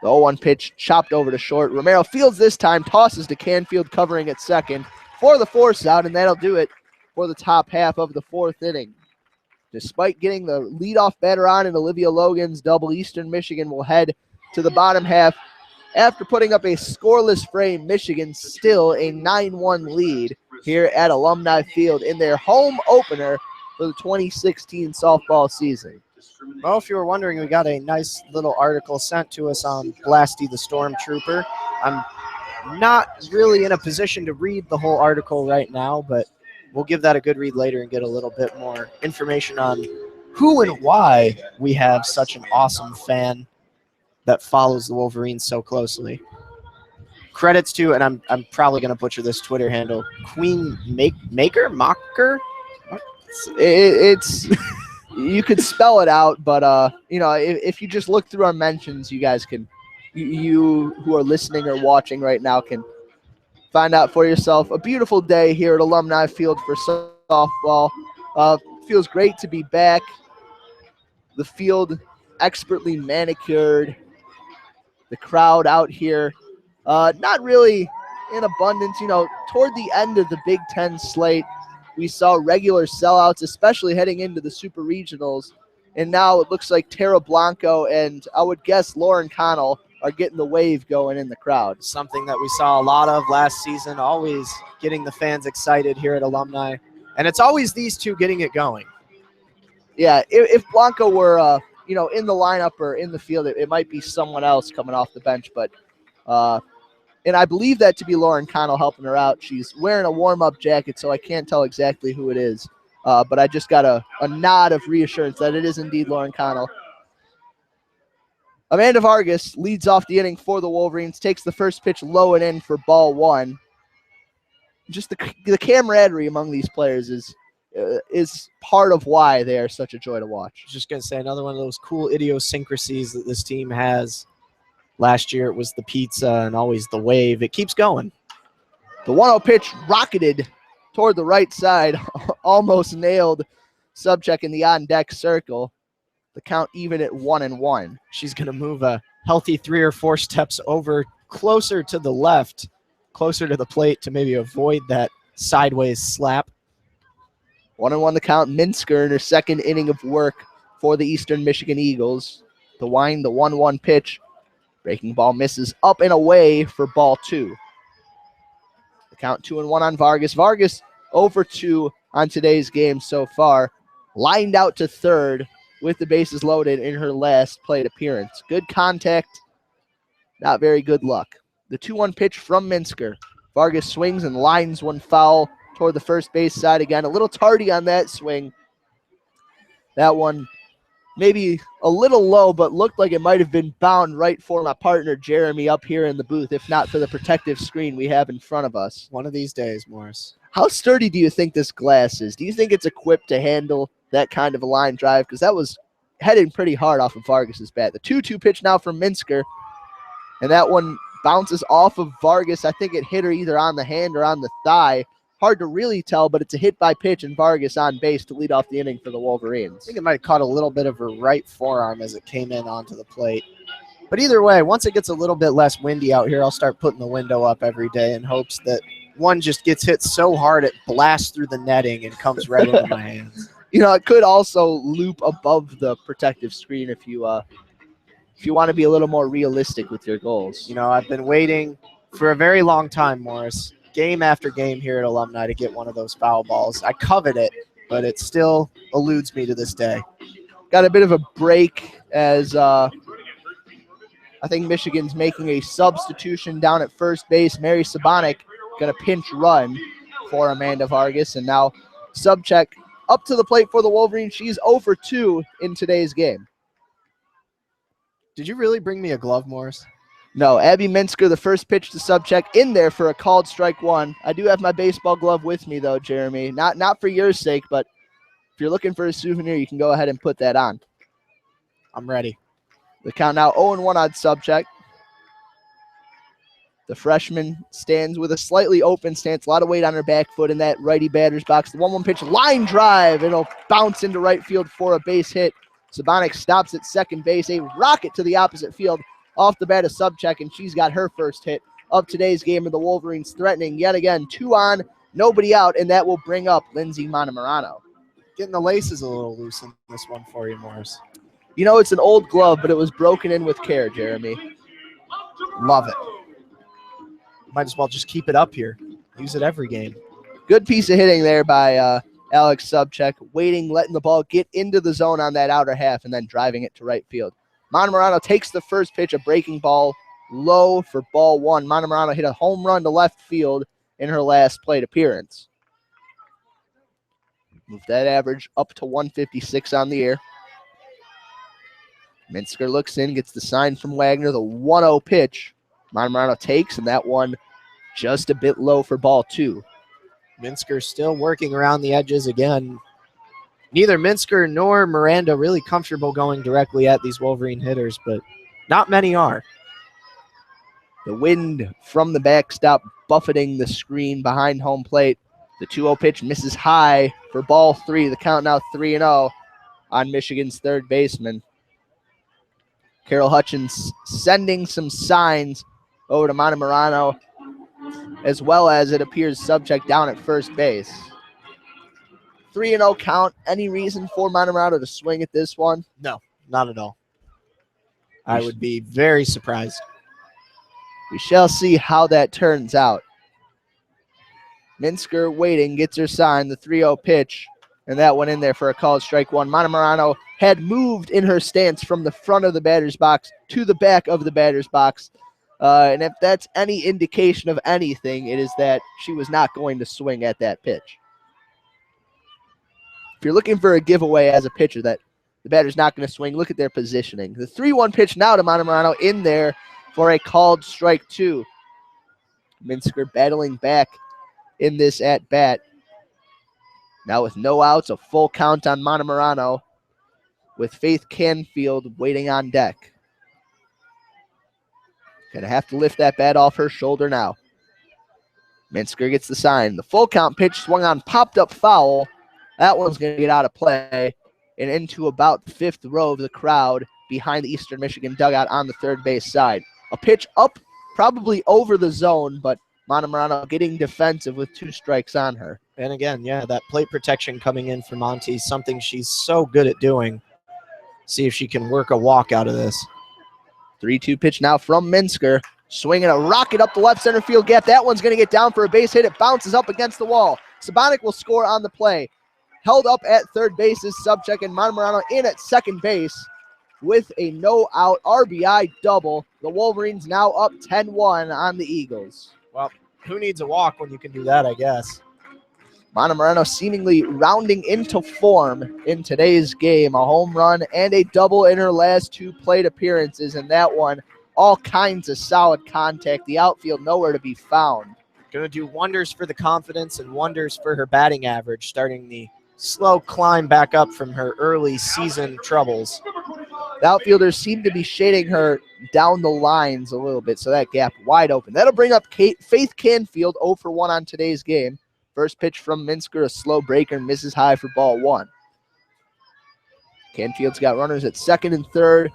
The 0-1 pitch chopped over to short. Romero fields this time, tosses to Canfield covering at second for the force out, and that'll do it for the top half of the fourth inning. Despite getting the leadoff batter on in Olivia Logan's double, Eastern Michigan will head to the bottom half. After putting up a scoreless frame, Michigan still a 9-1 lead here at Alumni Field in their home opener for the 2016 softball season. Well, if you were wondering, we got a nice little article sent to us on Blasty the Stormtrooper. I'm not really in a position to read the whole article right now, but we'll give that a good read later and get a little bit more information on who and why we have such an awesome fan that follows the Wolverines so closely. credits to, and I'm probably going to butcher this Twitter handle, Queen Mocker. It's you could spell it out, but you know, if you just look through our mentions, you guys can, you who are listening or watching right now can find out for yourself. A beautiful day here at Alumni Field for softball. Feels great to be back. The field expertly manicured. The crowd out here, not really in abundance. You know, toward the end of the Big Ten slate, we saw regular sellouts, especially heading into the Super Regionals. And now it looks like Tara Blanco and I would guess Lauren Connell are getting the wave going in the crowd. Something that we saw a lot of last season, always getting the fans excited here at Alumni. And it's always these two getting it going. Yeah, if Blanco were, you know, in the lineup or in the field, it might be someone else coming off the bench. But, and I believe that to be Lauren Connell helping her out. She's wearing a warm-up jacket, so I can't tell exactly who it is. But I just got a nod of reassurance that it is indeed Lauren Connell. Amanda Vargas leads off the inning for the Wolverines, takes the first pitch low and in for ball one. Just the camaraderie among these players is part of why they are such a joy to watch. I was just going to say, another one of those cool idiosyncrasies that this team has. Last year it was the pizza and always the wave. It keeps going. The 1-0 pitch rocketed toward the right side, almost nailed Subcheck in the on-deck circle. The count even at 1-1. She's going to move a healthy 3 or 4 steps over, closer to the left, closer to the plate to maybe avoid that sideways slap. 1-1 the count. Minsker in her second inning of work for the Eastern Michigan Eagles. The wind, the 1-1 pitch. Breaking ball misses up and away for ball 2. The count 2-1 on Vargas. Vargas 0-2 on today's game so far. Lined out to third with the bases loaded in her last plate appearance. Good contact, not very good luck. The 2-1 pitch from Minsker. Vargas swings and lines one foul toward the first base side again. A little tardy on that swing. That one maybe a little low, but looked like it might have been bound right for my partner Jeremy up here in the booth, if not for the protective screen we have in front of us. One of these days, Morris. How sturdy do you think this glass is? Do you think it's equipped to handle that kind of a line drive? Because that was heading pretty hard off of Vargas's bat. The 2-2 pitch now from Minsker, and that one bounces off of Vargas. I think it hit her either on the hand or on the thigh. Hard to really tell, but it's a hit by pitch and Vargas on base to lead off the inning for the Wolverines. I think it might have caught a little bit of her right forearm as it came in onto the plate. But either way, once it gets a little bit less windy out here, I'll start putting the window up every day in hopes that one just gets hit so hard it blasts through the netting and comes right into my hands. You know, it could also loop above the protective screen if you want to be a little more realistic with your goals. You know, I've been waiting for a very long time, Morris, game after game here at Alumni to get one of those foul balls. I covet it, but it still eludes me to this day. Got a bit of a break as I think Michigan's making a substitution down at first base. Mary Sabonik going to pinch run for Amanda Vargas, and now Subcheck up to the plate for the Wolverines. She's 0-2 in today's game. Did you really bring me a glove, Morris? No, Abby Minsker, the first pitch to Subcheck, in there for a called strike one. I do have my baseball glove with me, though, Jeremy. Not for your sake, but if you're looking for a souvenir, you can go ahead and put that on. I'm ready. The count now 0-1 on Subcheck. The freshman stands with a slightly open stance, a lot of weight on her back foot in that righty batter's box. The 1-1 pitch, line drive. It'll bounce into right field for a base hit. Sabonik stops at second base, a rocket to the opposite field off the bat of Subcheck, and she's got her first hit of today's game, of the Wolverines threatening yet again. 2 on, nobody out, and that will bring up Lindsay Montemurano. Getting the laces a little loose in this one for you, Morris. You know, it's an old glove, but it was broken in with care, Jeremy. Love it. Might as well just keep it up here. Use it every game. Good piece of hitting there by Alex Subcheck, waiting, letting the ball get into the zone on that outer half, and then driving it to right field. Montemurano takes the first pitch, a breaking ball low for ball 1. Montemurano hit a home run to left field in her last plate appearance. Move that average up to 156 on the year. Minsker looks in, gets the sign from Wagner, the 1-0 pitch Montemurano takes, and that one just a bit low for ball 2. Minsker still working around the edges again. Neither Minsker nor Miranda really comfortable going directly at these Wolverine hitters, but not many are. The wind from the backstop buffeting the screen behind home plate. The 2-0 pitch misses high for ball 3. The count now 3-0 on Michigan's third baseman. Carol Hutchins sending some signs over to Montemurano, as well as, it appears, subject down at first base. 3-0 count. Any reason for Montemurano to swing at this one? No, not at all. I would be very surprised. We shall see how that turns out. Minsker waiting, gets her sign, the 3-0 pitch, and that went in there for a called strike 1. Montemurano had moved in her stance from the front of the batter's box to the back of the batter's box. And if that's any indication of anything, it is that she was not going to swing at that pitch. If you're looking for a giveaway as a pitcher that the batter's not going to swing, look at their positioning. The 3-1 pitch now to Montemurano in there for a called strike 2. Minsker battling back in this at-bat. Now with no outs, a full count on Montemurano with Faith Canfield waiting on deck. Gonna have to lift that bat off her shoulder now. Minsker gets the sign. The full count pitch swung on, popped up foul. That one's gonna get out of play and into about fifth row of the crowd behind the Eastern Michigan dugout on the third base side. A pitch up, probably over the zone, but Montemurano getting defensive with 2 strikes on her. And again, yeah, that plate protection coming in for Monty, something she's so good at doing. See if she can work a walk out of this. 3-2 pitch now from Minsker. Swinging a rocket up the left center field gap. That one's going to get down for a base hit. It bounces up against the wall. Sabonik will score on the play. Held up at third base is Subcheck, and Montemurano in at second base with a no-out RBI double. The Wolverines now up 10-1 on the Eagles. Well, who needs a walk when you can do that, I guess? Montemurano seemingly rounding into form in today's game. A home run and a double in her last 2 plate appearances, and that one, all kinds of solid contact. The outfield nowhere to be found. Going to do wonders for the confidence and wonders for her batting average, starting the slow climb back up from her early season troubles. The outfielders seem to be shading her down the lines a little bit, so that gap wide open. That'll bring up Faith Canfield 0 for 1 on today's game. First pitch from Minsker, a slow breaker, misses high for ball 1. Canfield's got runners at second and third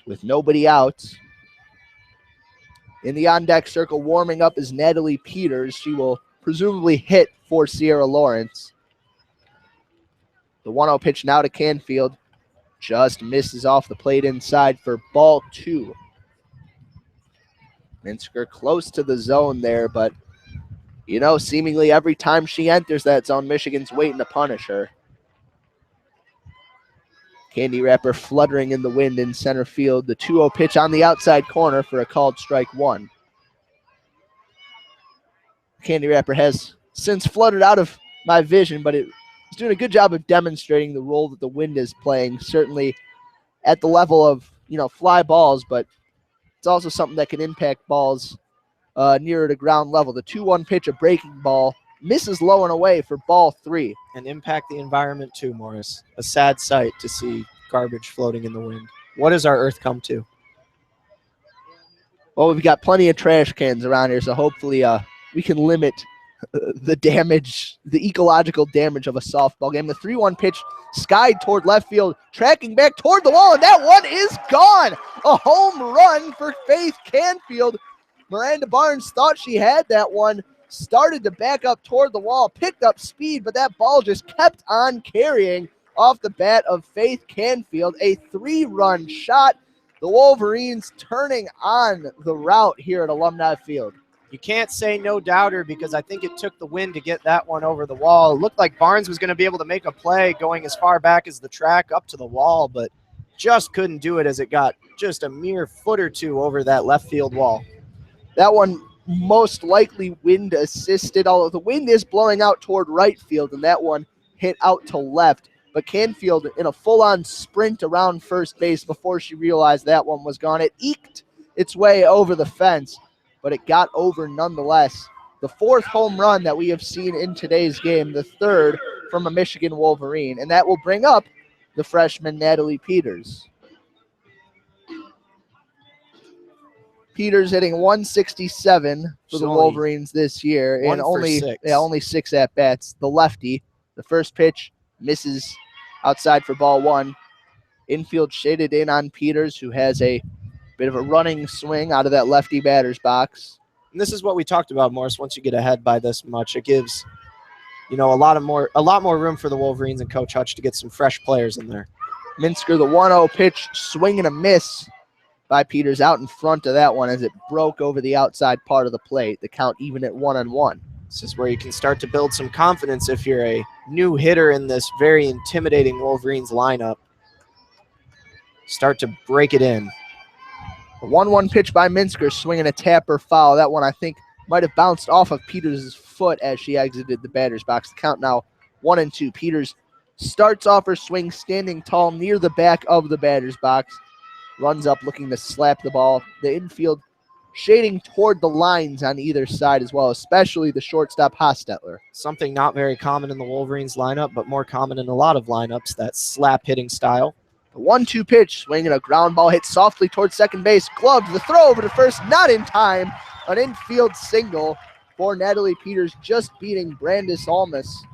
with nobody out. In the on-deck circle, warming up is Natalie Peters. She will presumably hit for Sierra Lawrence. The 1-0 pitch now to Canfield. Just misses off the plate inside for ball 2. Minsker close to the zone there, but, you know, seemingly every time she enters that zone, Michigan's waiting to punish her. Candy wrapper fluttering in the wind in center field. The 2-0 pitch on the outside corner for a called strike 1. Candy wrapper has since fluttered out of my vision, but it's doing a good job of demonstrating the role that the wind is playing, certainly at the level of, you know, fly balls, but it's also something that can impact balls nearer to ground level. The 2-1 pitch, a breaking ball, misses low and away for ball 3. And impact the environment too, Morris. A sad sight to see garbage floating in the wind. What does our earth come to? Well, we've got plenty of trash cans around here, so hopefully we can limit the damage, the ecological damage of a softball game. The 3-1 pitch skied toward left field, tracking back toward the wall, and that one is gone. A home run for Faith Canfield. Miranda Barnes thought she had that one, started to back up toward the wall, picked up speed, but that ball just kept on carrying off the bat of Faith Canfield. A 3-run shot. The Wolverines turning on the route here at Alumni Field. You can't say no doubter because I think it took the wind to get that one over the wall. It looked like Barnes was going to be able to make a play going as far back as the track up to the wall, but just couldn't do it as it got just a mere foot or two over that left field wall. That one most likely wind assisted, although the wind is blowing out toward right field, and that one hit out to left. But Canfield in a full-on sprint around first base before she realized that one was gone. It eked its way over the fence, but it got over nonetheless. The fourth home run that we have seen in today's game, the third from a Michigan Wolverine, and that will bring up the freshman Natalie Peters. Peters hitting 167 for the Wolverines this year and only 6 at-bats. The lefty, the first pitch misses outside for ball 1. Infield shaded in on Peters, who has a bit of a running swing out of that lefty batter's box. And this is what we talked about, Morris. Once you get ahead by this much, it gives, a lot more room for the Wolverines and Coach Hutch to get some fresh players in there. Minsker, the 1-0 pitch, swing and a miss by Peters out in front of that one as it broke over the outside part of the plate. The count even at 1-1. This is where you can start to build some confidence if you're a new hitter in this very intimidating Wolverines lineup. Start to break it in. A 1-1 pitch by Minsker, swinging a tapper foul. That one I think might have bounced off of Peters' foot as she exited the batter's box. The count now 1-2. Peters starts off her swing standing tall near the back of the batter's box. Runs up looking to slap the ball. The infield shading toward the lines on either side as well, especially the shortstop Hostetler. Something not very common in the Wolverines lineup, but more common in a lot of lineups, that slap hitting style. The 1-2 pitch, swinging a ground ball, hit softly towards second base. Gloved, the throw over to first, not in time. An infield single for Natalie Peters, just beating Brandis Almas.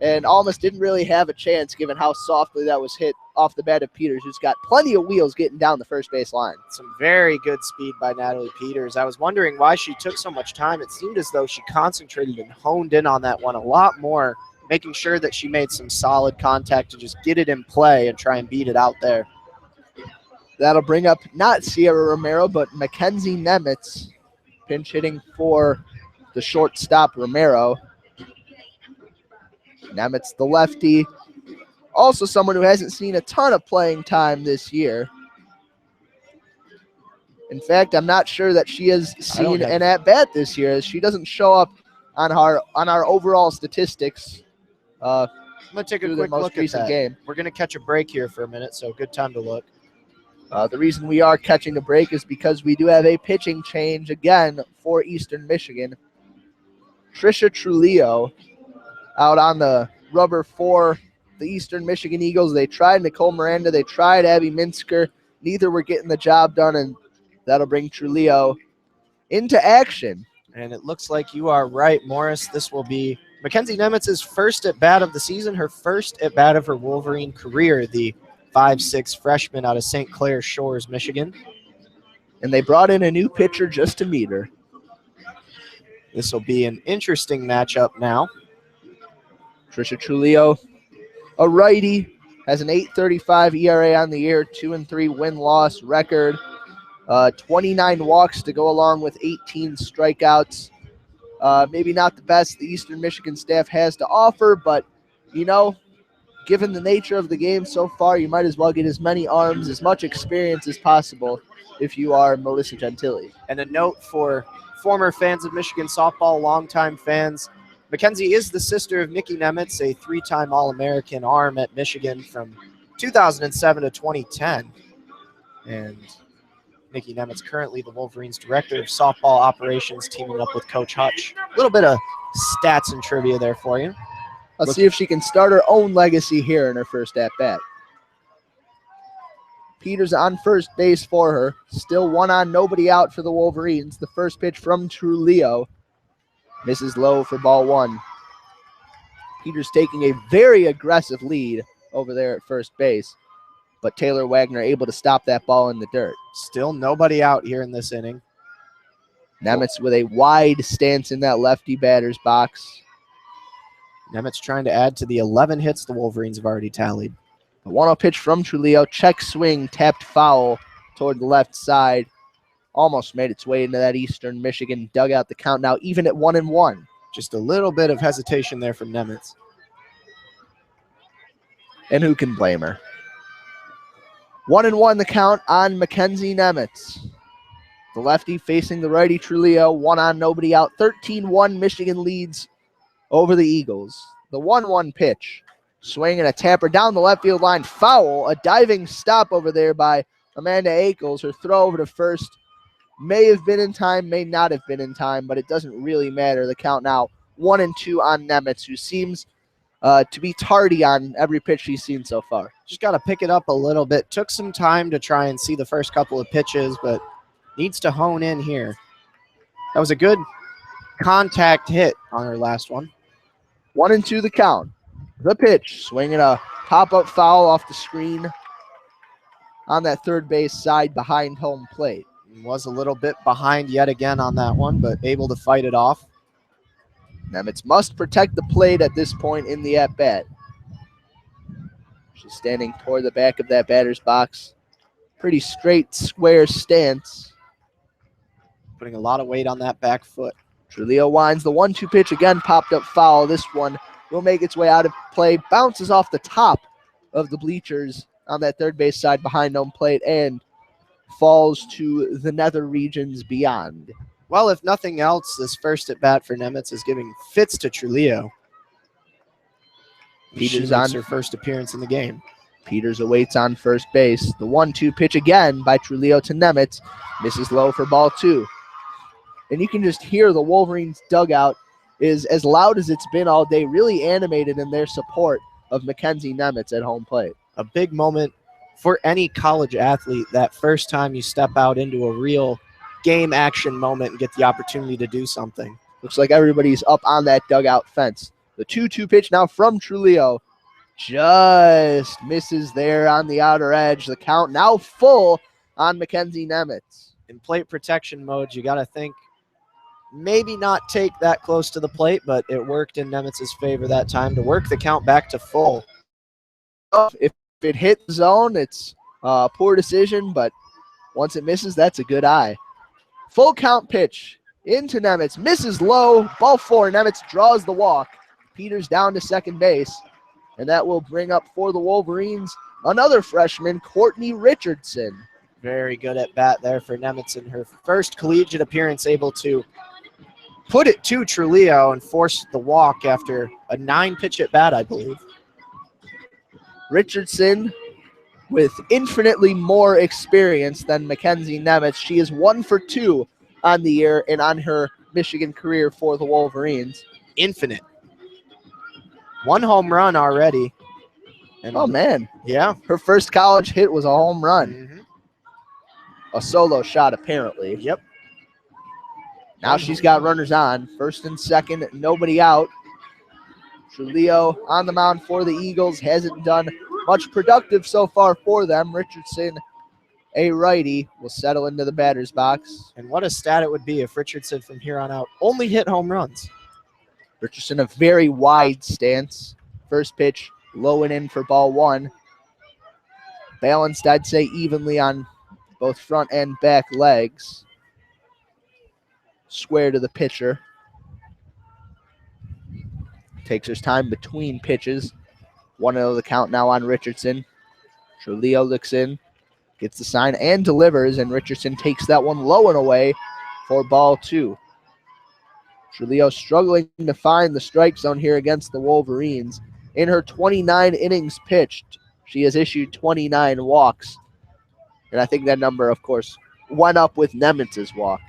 And Almas didn't really have a chance given how softly that was hit off the bat of Peters, who's got plenty of wheels getting down the first base line. Some very good speed by Natalie Peters. I was wondering why she took so much time. It seemed as though she concentrated and honed in on that one a lot more, making sure that she made some solid contact to just get it in play and try and beat it out there. That'll bring up not Sierra Romero, but Mackenzie Nemitz, pinch hitting for the shortstop Romero. Nemitz, the lefty, also someone who hasn't seen a ton of playing time this year. In fact, I'm not sure that she has seen an at-bat this year, as she doesn't show up on our overall statistics. I'm going to take a quick look at that. Game. We're going to catch a break here for a minute, so good time to look. The reason we are catching a break is because we do have a pitching change again for Eastern Michigan. Trisha Trujillo out on the rubber for the Eastern Michigan Eagles. They tried Nicole Miranda. They tried Abby Minsker. Neither were getting the job done, and that'll bring Trujillo into action. And it looks like you are right, Morris. This will be Mackenzie Nemitz's first at-bat of the season, her first at-bat of her Wolverine career, the 5'6" freshman out of St. Clair Shores, Michigan. And they brought in a new pitcher just to meet her. This will be an interesting matchup now. Trisha Trujillo, a righty, has an 8.35 ERA on the year, 2-3 win-loss record, 29 walks to go along with 18 strikeouts. Maybe not the best the Eastern Michigan staff has to offer, but, given the nature of the game so far, you might as well get as many arms, as much experience as possible if you are Melissa Gentili. And a note for former fans of Michigan softball, longtime fans, Mackenzie is the sister of Nikki Nemitz, a 3-time All-American arm at Michigan from 2007 to 2010. And Nikki Nemitz, currently the Wolverines director of softball operations, teaming up with Coach Hutch. A little bit of stats and trivia there for you. Let's see if she can start her own legacy here in her first at-bat. Peters on first base for her. Still one on, nobody out for the Wolverines. The first pitch from Trujillo misses low for ball 1. Peters taking a very aggressive lead over there at first base, but Taylor Wagner able to stop that ball in the dirt. Still nobody out here in this inning. Nemitz with a wide stance in that lefty batter's box. Nemitz trying to add to the 11 hits the Wolverines have already tallied. The 1-0 pitch from Trujillo, check swing, tapped foul toward the left side. Almost made its way into that Eastern Michigan dugout. The count now even at 1-1. Just a little bit of hesitation there from Nemitz. And who can blame her? 1-1 the count on Mackenzie Nemitz. The lefty facing the righty Trujillo, one on, nobody out. 13-1 Michigan leads over the Eagles. The 1-1 pitch. Swing and a tapper down the left field line. Foul. A diving stop over there by Amanda Akels. Her throw over to first may have been in time, may not have been in time, but it doesn't really matter. The count now 1-2 on Nemitz, who seems to be tardy on every pitch he's seen so far. Just got to pick it up a little bit. Took some time to try and see the first couple of pitches, but needs to hone in here. That was a good contact hit on her last one. 1-2 the count. The pitch, swinging a pop-up foul off the screen on that third base side behind home plate. Was a little bit behind yet again on that one, but able to fight it off. Nemitz must protect the plate at this point in the at-bat. She's standing toward the back of that batter's box. Pretty straight, square stance. Putting a lot of weight on that back foot. Trujillo winds the 1-2 pitch again, popped up foul. This one will make its way out of play, bounces off the top of the bleachers on that third base side behind home plate and falls to the nether regions beyond. Well, if nothing else, this first at bat for Nemitz is giving fits to Trujillo. Peters on on her first appearance in the game. Peters awaits on first base. The 1-2 pitch again by Trujillo to Nemitz. Misses low for ball 2. And you can just hear the Wolverines dugout is as loud as it's been all day, really animated in their support of Mackenzie Nemitz at home plate. A big moment for any college athlete, that first time you step out into a real game action moment and get the opportunity to do something. Looks like everybody's up on that dugout fence. The 2-2 pitch now from Trujillo. Just misses there on the outer edge. The count now full on Mackenzie Nemitz. In plate protection mode, you got to think maybe not take that close to the plate, but it worked in Nemitz's favor that time to work the count back to full. If it hit the zone, it's a poor decision, but once it misses, that's a good eye. Full count pitch into Nemitz. Misses low. Ball 4. Nemitz draws the walk. Peters down to second base. And that will bring up for the Wolverines another freshman, Courtney Richardson. Very good at bat there for Nemitz in her first collegiate appearance, able to put it to Trujillo and force the walk after a 9-pitch at bat, I believe. Richardson with infinitely more experience than Mackenzie Nemitz. She is 1 for 2 on the year and on her Michigan career for the Wolverines. Infinite. 1 home run already. And oh, man. Yeah. Her first college hit was a home run. Mm-hmm. A solo shot, apparently. Yep. Now she's got runners on. First and second, nobody out. Trujillo on the mound for the Eagles. Hasn't done much productive so far for them. Richardson, a righty, will settle into the batter's box. And what a stat it would be if Richardson from here on out only hit home runs. Richardson, a very wide stance. First pitch, low and in for ball 1. Balanced, I'd say, evenly on both front and back legs. Square to the pitcher. Takes his time between pitches. 1-0 the count now on Richardson. Trujillo looks in, gets the sign and delivers, and Richardson takes that one low and away for ball 2. Trujillo struggling to find the strike zone here against the Wolverines. In her 29 innings pitched, she has issued 29 walks. And I think that number, of course, went up with Nemitz's walk.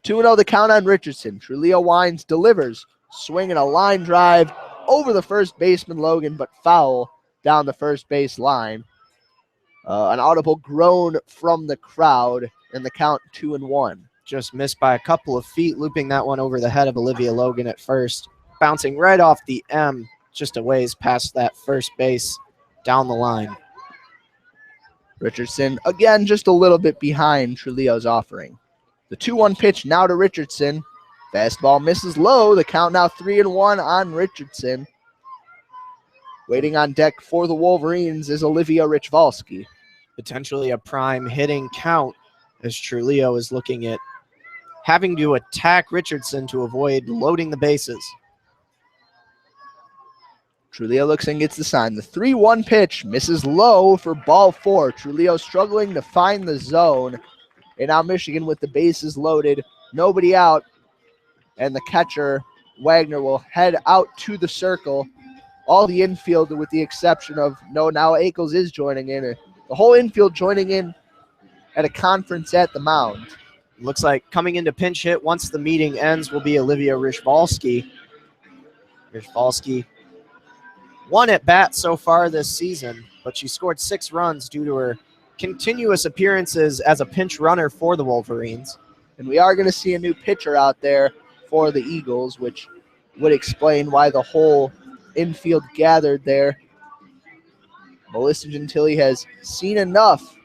2-0 the count on Richardson. Trujillo winds, delivers, swinging a line drive over the first baseman, Logan, but foul down the first base line. An audible groan from the crowd, and the count 2-1. Just missed by a couple of feet, looping that one over the head of Olivia Logan at first. Bouncing right off the M, just a ways past that first base, down the line. Richardson, again, just a little bit behind Trujillo's offering. The 2-1 pitch now to Richardson. Fastball misses low. The count now 3-1 on Richardson. Waiting on deck for the Wolverines is Olivia Richvalski. Potentially a prime hitting count as Trujillo is looking at having to attack Richardson to avoid loading the bases. Trujillo looks and gets the sign. The 3-1 pitch misses low for ball 4. Trujillo struggling to find the zone. And now Michigan with the bases loaded. Nobody out. And the catcher, Wagner, will head out to the circle. All the infield with the exception of now Ackles is joining in. The whole infield joining in at a conference at the mound. Looks like coming into pinch hit once the meeting ends will be Olivia Rishvalski. Rishvalski, one at bat so far this season, but she scored 6 runs due to her continuous appearances as a pinch runner for the Wolverines. And we are going to see a new pitcher out there for the Eagles, which would explain why the whole infield gathered there. Melissa Gentili has seen enough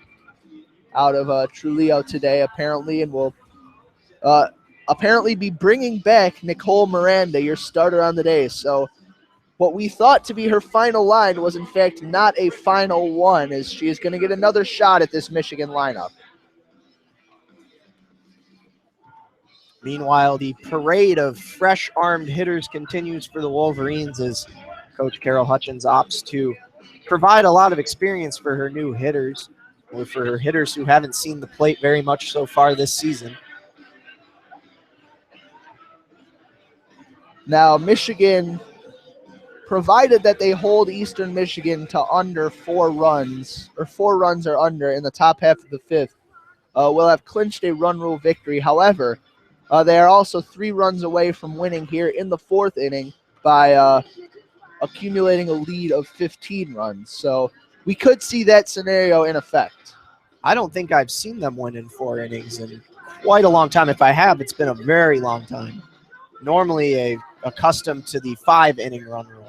out of Trujillo today, apparently, and will apparently be bringing back Nicole Miranda, your starter on the day. So what we thought to be her final line was, in fact, not a final one, as she is going to get another shot at this Michigan lineup. Meanwhile, the parade of fresh-armed hitters continues for the Wolverines as Coach Carol Hutchins opts to provide a lot of experience for her new hitters, or for her hitters who haven't seen the plate very much so far this season. Now, Michigan, provided that they hold Eastern Michigan to under 4 runs, or 4 runs or under in the top half of the 5th, will have clinched a run rule victory. However, they are also 3 runs away from winning here in the 4th inning by accumulating a lead of 15 runs. So we could see that scenario in effect. I don't think I've seen them win in 4 innings in quite a long time. If I have, it's been a very long time. Normally accustomed to the 5-inning run rule.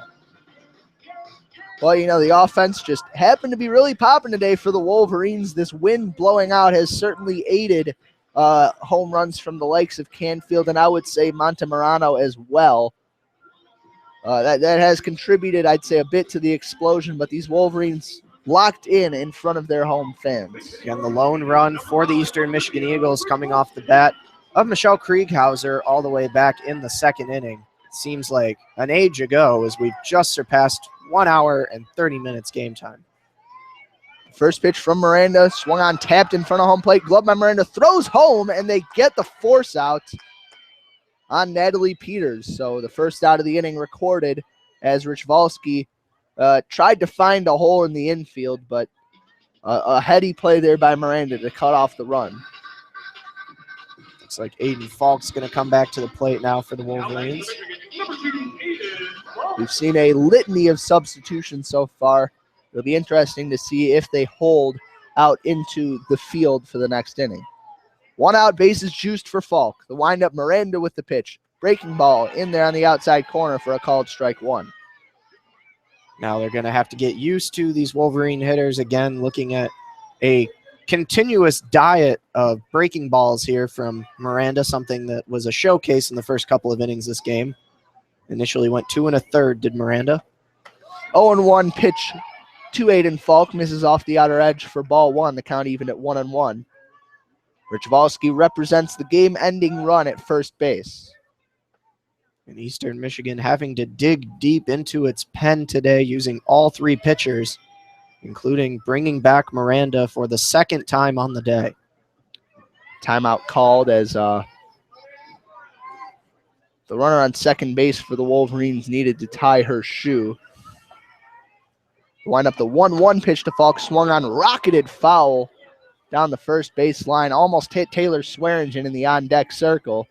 Well, you know, the offense just happened to be really popping today for the Wolverines. This wind blowing out has certainly aided home runs from the likes of Canfield, and I would say Montemarano as well. That has contributed, I'd say, a bit to the explosion, but these Wolverines locked in front of their home fans. Again, the lone run for the Eastern Michigan Eagles coming off the bat of Michelle Krieghauser all the way back in the 2nd inning. It seems like an age ago, as we've just surpassed 1 hour and 30 minutes game time. First pitch from Miranda, swung on, tapped in front of home plate. Glove by Miranda, throws home, and they get the force out on Natalie Peters. So the first out of the inning recorded as Rishvalski tried to find a hole in the infield, but a heady play there by Miranda to cut off the run. Looks like Aiden Falk's going to come back to the plate now for the Wolverines. We've seen a litany of substitutions so far. It'll be interesting to see if they hold out into the field for the next inning. 1 out, bases juiced for Falk. The windup, Miranda with the pitch. Breaking ball in there on the outside corner for a called strike 1. Now they're going to have to get used to these Wolverine hitters again, looking at a continuous diet of breaking balls here from Miranda, something that was a showcase in the first couple of innings this game. Initially went 2 1/3, did Miranda. 0-1 pitch to Aiden Falk, misses off the outer edge for ball 1. The count even at 1-1. Rishvalski represents the game-ending run at first base. And Eastern Michigan having to dig deep into its pen today using all 3 pitchers, including bringing back Miranda for the 2nd time on the day. Timeout called as the runner on second base for the Wolverines needed to tie her shoe. Wind up the 1-1 pitch to Falk, swung on, rocketed foul down the first base line, almost hit Taylor Swearingen in the on-deck circle.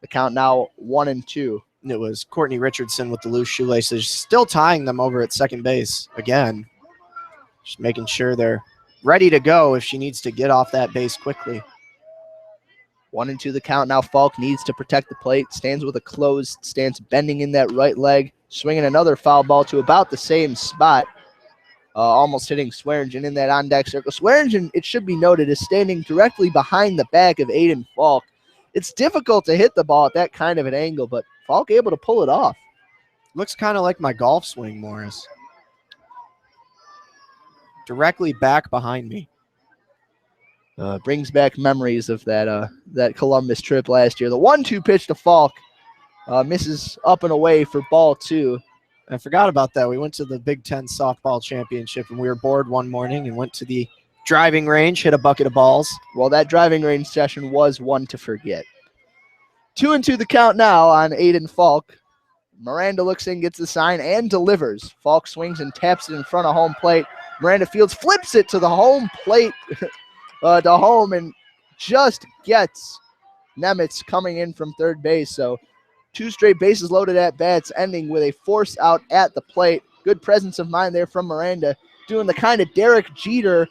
The count now 1-2. It was Courtney Richardson with the loose shoelaces, still tying them over at second base again. Just making sure they're ready to go if she needs to get off that base quickly. 1-2 the count. Now Falk needs to protect the plate. Stands with a closed stance, bending in that right leg. Swinging another foul ball to about the same spot. Almost hitting Swearingen in that on-deck circle. Swearingen, it should be noted, is standing directly behind the back of Aiden Falk. It's difficult to hit the ball at that kind of an angle, but Falk able to pull it off. Looks kind of like my golf swing, Morris. Directly back behind me. Brings back memories of that Columbus trip last year. The 1-2 pitch to Falk misses up and away for ball 2. I forgot about that. We went to the Big Ten softball championship, and we were bored one morning and went to the driving range, hit a bucket of balls. Well, that driving range session was one to forget. 2-2 the count now on Aiden Falk. Miranda looks in, gets the sign, and delivers. Falk swings and taps it in front of home plate. Miranda fields, flips it to the home plate to home and just gets Nemitz coming in from third base. So 2 straight bases loaded at bats, ending with a force out at the plate. Good presence of mind there from Miranda, doing the kind of Derek Jeter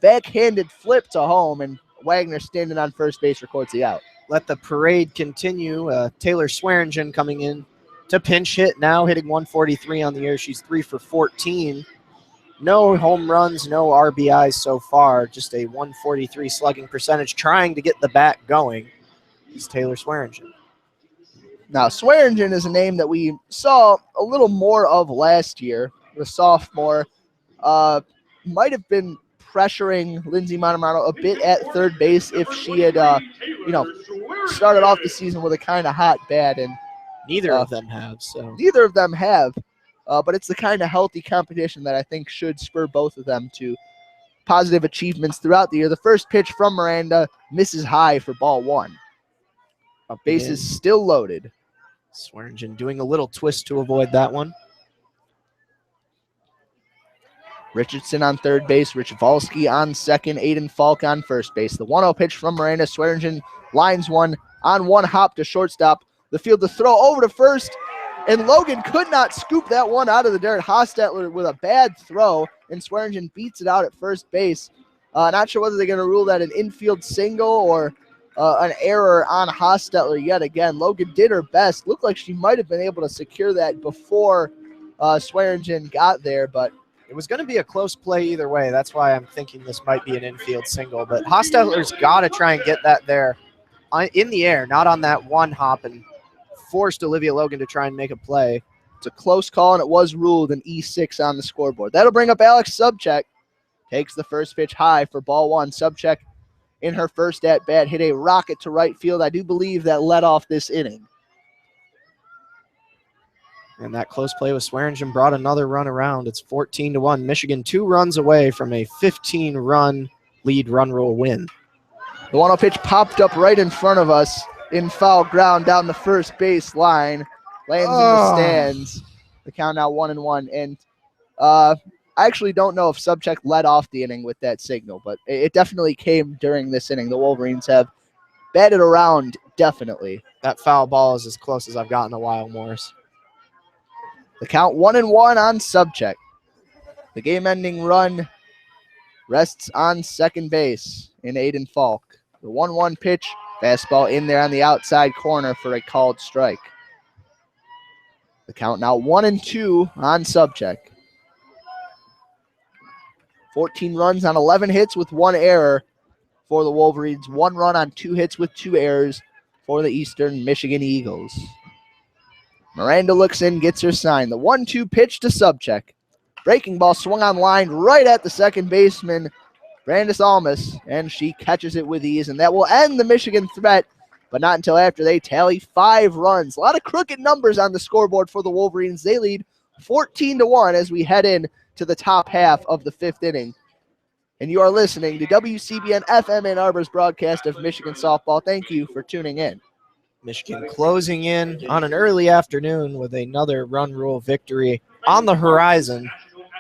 backhanded flip to home, and Wagner standing on first base records the out. Let the parade continue. Taylor Swearingen coming in to pinch hit now, hitting 143 on the year. She's 3 for 14. No home runs, no RBIs so far, just a 143 slugging percentage, trying to get the bat going. Is Taylor Swearingen. Now, Swearingen is a name that we saw a little more of last year. The sophomore might have been pressuring Lindsay Montemano a bit at third base if she had, started off the season with a kind of hot bat. And neither of them have. Neither of them have, but it's the kind of healthy competition that I think should spur both of them to positive achievements throughout the year. The first pitch from Miranda misses high for ball 1. Bases still loaded. Swearingen doing a little twist to avoid that one. Richardson on third base, Rich Volsky on second, Aiden Falk on first base. The 1-0 pitch from Miranda. Swearingen lines one on one hop to shortstop. The field to throw over to first, and Logan could not scoop that one out of the dirt. Hostetler with a bad throw, and Swearingen beats it out at first base. Not sure whether they're going to rule that an infield single or an error on Hostetler yet again. Logan did her best. Looked like she might have been able to secure that before Swearingen got there, but it was going to be a close play either way. That's why I'm thinking this might be an infield single. But Hostetler's got to try and get that there in the air, not on that one hop, and forced Olivia Logan to try and make a play. It's a close call, and it was ruled an E6 on the scoreboard. That'll bring up Alex Subcheck. Takes the first pitch high for ball 1. Subcheck in her first at-bat hit a rocket to right field. I do believe that led off this inning. And that close play with Swearingen brought another run around. It's 14-1. Michigan 2 runs away from a 15-run lead run rule win. The 1-0 pitch popped up right in front of us in foul ground down the first base line. Lands in the stands. The count now 1-1. And I actually don't know if Subcheck led off the inning with that signal, but it definitely came during this inning. The Wolverines have batted around, definitely. That foul ball is as close as I've gotten in a while, Morris. The count 1-1 on Subcheck. The game-ending run rests on second base in Aiden Falk. The 1-1 pitch, fastball in there on the outside corner for a called strike. The count now 1-2 on Subcheck. 14 runs on 11 hits with 1 error for the Wolverines. 1 run on 2 hits with 2 errors for the Eastern Michigan Eagles. Miranda looks in, gets her sign. The 1-2 pitch to Subcheck. Breaking ball swung on line right at the second baseman, Brandis Almas, and she catches it with ease, and that will end the Michigan threat, but not until after they tally 5 runs. A lot of crooked numbers on the scoreboard for the Wolverines. They lead 14-1 as we head in to the top half of the 5th inning. And you are listening to WCBN FM Ann Arbor's broadcast of Michigan softball. Thank you for tuning in. Michigan closing in on an early afternoon with another run rule victory on the horizon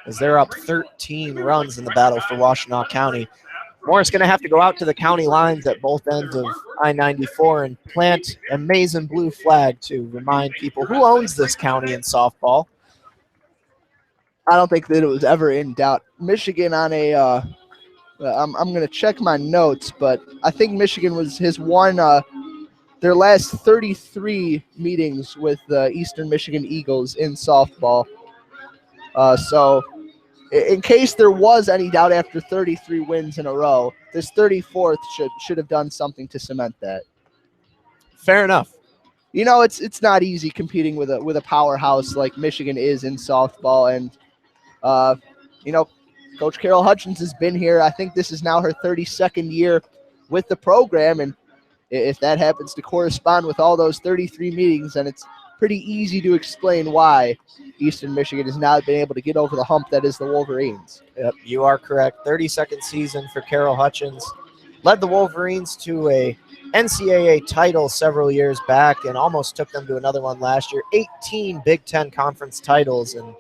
as they're up 13 runs in the battle for Washtenaw County. Morris going to have to go out to the county lines at both ends of I-94 and plant a maize and blue flag to remind people who owns this county in softball. I don't think that it was ever in doubt. Michigan on a I'm going to check my notes, but I think Michigan has won their last 33 meetings with the Eastern Michigan Eagles in softball. So in case there was any doubt after 33 wins in a row, this 34th should have done something to cement that. Fair enough. You know, it's not easy competing with a powerhouse like Michigan is in softball, and Coach Carol Hutchins has been here. I think this is now her 32nd year with the program, and if that happens to correspond with all those 33 meetings, then it's pretty easy to explain why Eastern Michigan has now been able to get over the hump that is the Wolverines. Yep, you are correct. 32nd season for Carol Hutchins. Led the Wolverines to a NCAA title several years back and almost took them to another one last year. 18 Big Ten Conference titles, and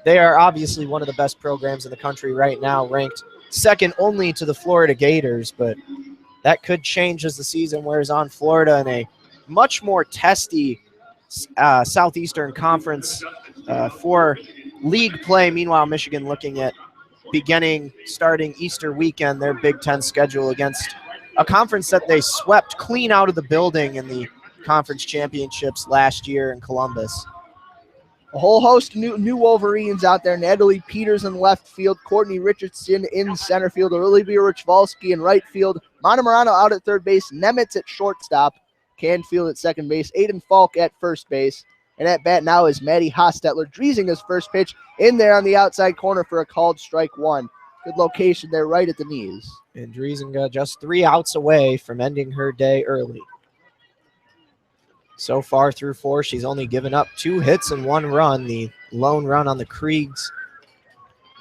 they are obviously one of the best programs in the country right now, ranked second only to the Florida Gators, but that could change as the season wears on. Florida in a much more testy Southeastern Conference for league play. Meanwhile, Michigan looking at starting Easter weekend, their Big Ten schedule against a conference that they swept clean out of the building in the conference championships last year in Columbus. A whole host of new Wolverines out there. Natalie Peters in left field, Courtney Richardson in center field, Olivia Richvalski in right field, Mana Morano out at third base, Nemitz at shortstop, Canfield at second base, Aiden Falk at first base, and at bat now is Maddie Hostetler. Driesinga's first pitch in there on the outside corner for a called strike one. Good location there, right at the knees. And Driesinga just 3 outs away from ending her day early. So far through 4, she's only given up 2 hits and 1 run. The lone run on the Kriegs.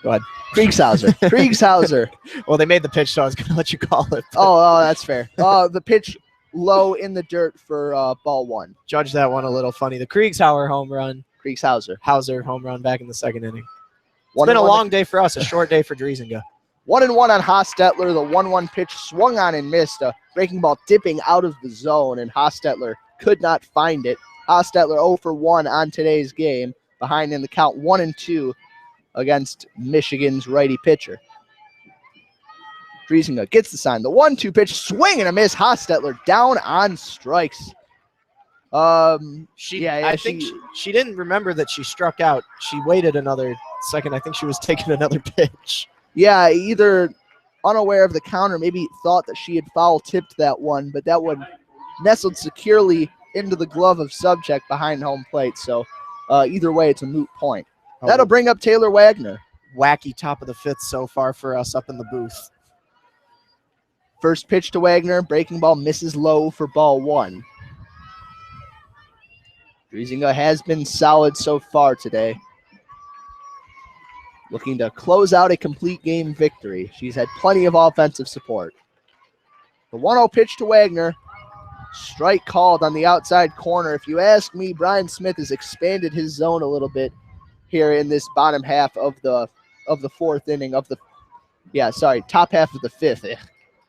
Go ahead. Kriegshauser. Well, they made the pitch, so I was going to let you call it. Oh, that's fair. The pitch low in the dirt for ball 1. Judge that one a little funny. The Kriegshauer home run. Hauser home run back in the second inning. It's been a long day for us, a short day for Driesinga. 1-1 on Hostetler. The 1-1 pitch swung on and missed. A breaking ball dipping out of the zone, and Hostetler could not find it. Hostetler 0 for 1 on today's game, behind in the count 1-2 against Michigan's righty pitcher. Driesinga gets the sign. The 1-2 pitch, swing and a miss. Hostetler down on strikes. I think she didn't remember that she struck out. She waited another second. I think she was taking another pitch. Yeah, either unaware of the count or maybe thought that she had foul tipped that one, but that one nestled securely into the glove of subject behind home plate. So either way, it's a moot point. That'll bring up Taylor Wagner. Wacky top of the 5th so far for us up in the booth. First pitch to Wagner. Breaking ball misses low for ball 1. Driesinga has been solid so far today. Looking to close out a complete game victory. She's had plenty of offensive support. The 1-0 pitch to Wagner. Strike called on the outside corner. If you ask me, Brian Smith has expanded his zone a little bit here in this bottom half of the 4th inning top half of the 5th.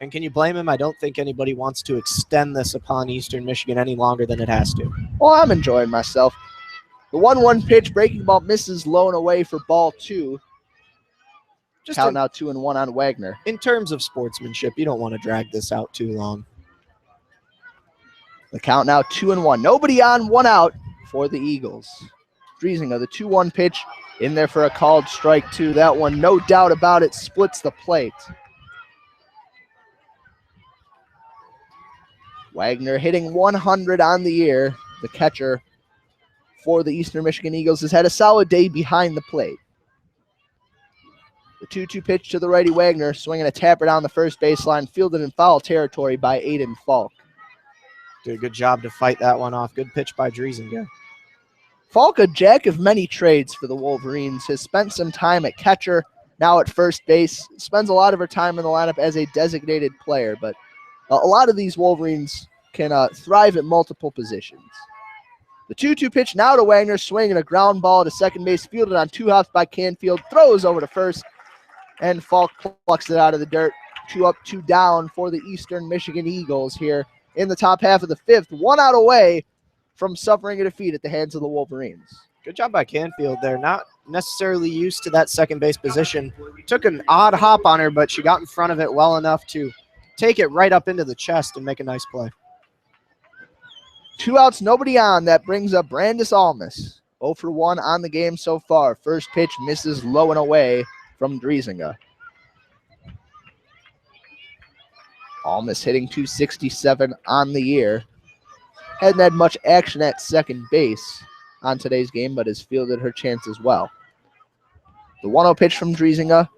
And can you blame him? I don't think anybody wants to extend this upon Eastern Michigan any longer than it has to. Well, I'm enjoying myself. The 1-1 pitch, breaking ball misses low and away for ball 2. Count now 2-1 on Wagner. In terms of sportsmanship, you don't want to drag this out too long. The count now 2-1. Nobody on, 1 out for the Eagles. Driesinga, the 2-1 pitch in there for a called strike 2. That one, no doubt about it, splits the plate. Wagner hitting 100 on the year. The catcher for the Eastern Michigan Eagles has had a solid day behind the plate. The 2-2 pitch to the righty Wagner, swinging a tapper down the first baseline, fielded in foul territory by Aiden Falk. Did a good job to fight that one off. Good pitch by Driesinga. Falk, a jack of many trades for the Wolverines, has spent some time at catcher, now at first base, spends a lot of her time in the lineup as a designated player, but a lot of these Wolverines can thrive at multiple positions. The 2-2 pitch now to Wagner, swinging a ground ball to second base, fielded on 2 hops by Canfield, throws over to first, and Falk plucks it out of the dirt. 2 up, 2 down for the Eastern Michigan Eagles here in the top half of the 5th, 1 out away from suffering a defeat at the hands of the Wolverines. Good job by Canfield there. Not necessarily used to that second base position. Took an odd hop on her, but she got in front of it well enough to take it right up into the chest and make a nice play. 2 outs, nobody on. That brings up Brandis Almus. 0 for 1 on the game so far. First pitch misses low and away from Driesinga. Almus hitting .267 on the year. Hadn't had much action at second base on today's game, but has fielded her chance as well. The 1-0 pitch from Driesinga.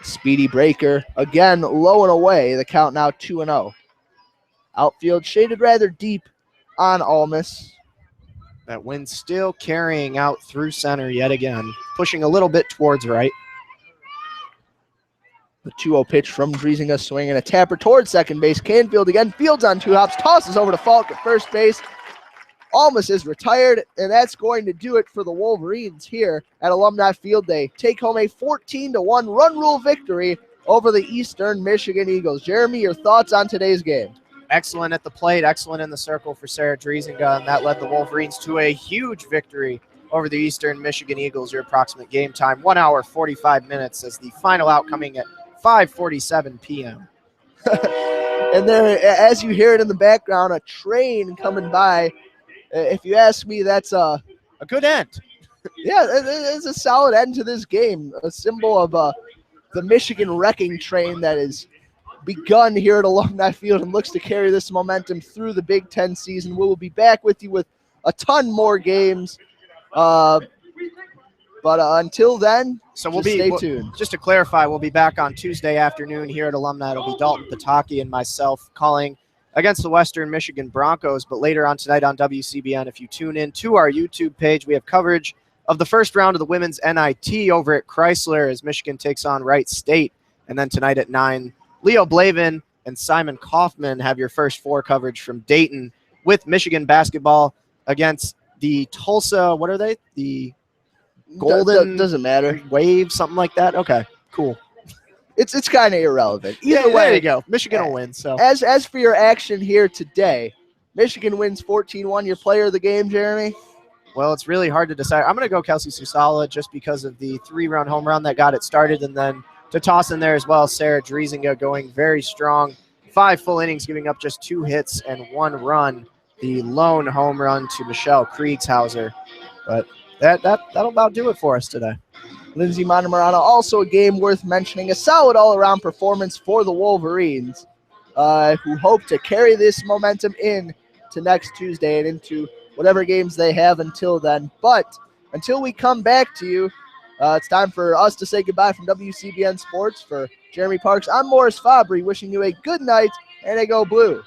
Speedy breaker. Again, low and away. The count now 2-0. Outfield shaded rather deep on Almus. That wind still carrying out through center yet again. Pushing a little bit towards right. The 2-0 pitch from Driesinga, swinging a tapper towards second base. Canfield again fields on 2 hops, tosses over to Falk at first base. Almas is retired, and that's going to do it for the Wolverines here at Alumni Field. They take home a 14-1 run rule victory over the Eastern Michigan Eagles. Jeremy, your thoughts on today's game? Excellent at the plate, excellent in the circle for Sarah Driesinga, and that led the Wolverines to a huge victory over the Eastern Michigan Eagles. Your approximate game time, 1 hour, 45 minutes, as the final out coming at 5:47 p.m. And there, as you hear it in the background, a train coming by. If you ask me, that's A good end. yeah, it's a solid end to this game. A symbol of the Michigan wrecking train that is begun here at Alumni Field and looks to carry this momentum through the Big Ten season. We will be back with you with a ton more games. But until then, So stay tuned. Just to clarify, we'll be back on Tuesday afternoon here at Alumni. It'll be Dalton Pataki and myself calling against the Western Michigan Broncos. But later on tonight on WCBN, if you tune in to our YouTube page, we have coverage of the first round of the women's NIT over at Chrysler as Michigan takes on Wright State. And then tonight at 9, Leo Blavin and Simon Kaufman have your first four coverage from Dayton with Michigan basketball against the Tulsa, what are they? The Golden doesn't matter. Wave, something like that? Okay, cool. It's kind of irrelevant. Either way, there you go. Michigan will win. So as for your action here today, Michigan wins 14-1. Your player of the game, Jeremy? Well, it's really hard to decide. I'm going to go Kelsey Susala just because of the 3-run home run that got it started, and then to toss in there as well, Sarah Driesinga going very strong. 5 full innings, giving up just 2 hits and 1 run. The lone home run to Michelle Kriegshauser. But that'll about do it for us today. Lindsay Montemarano, also a game worth mentioning. A solid all-around performance for the Wolverines, who hope to carry this momentum in to next Tuesday and into whatever games they have until then. But until we come back to you, it's time for us to say goodbye from WCBN Sports. For Jeremy Parks, I'm Morris Fabry, wishing you a good night and a go blue.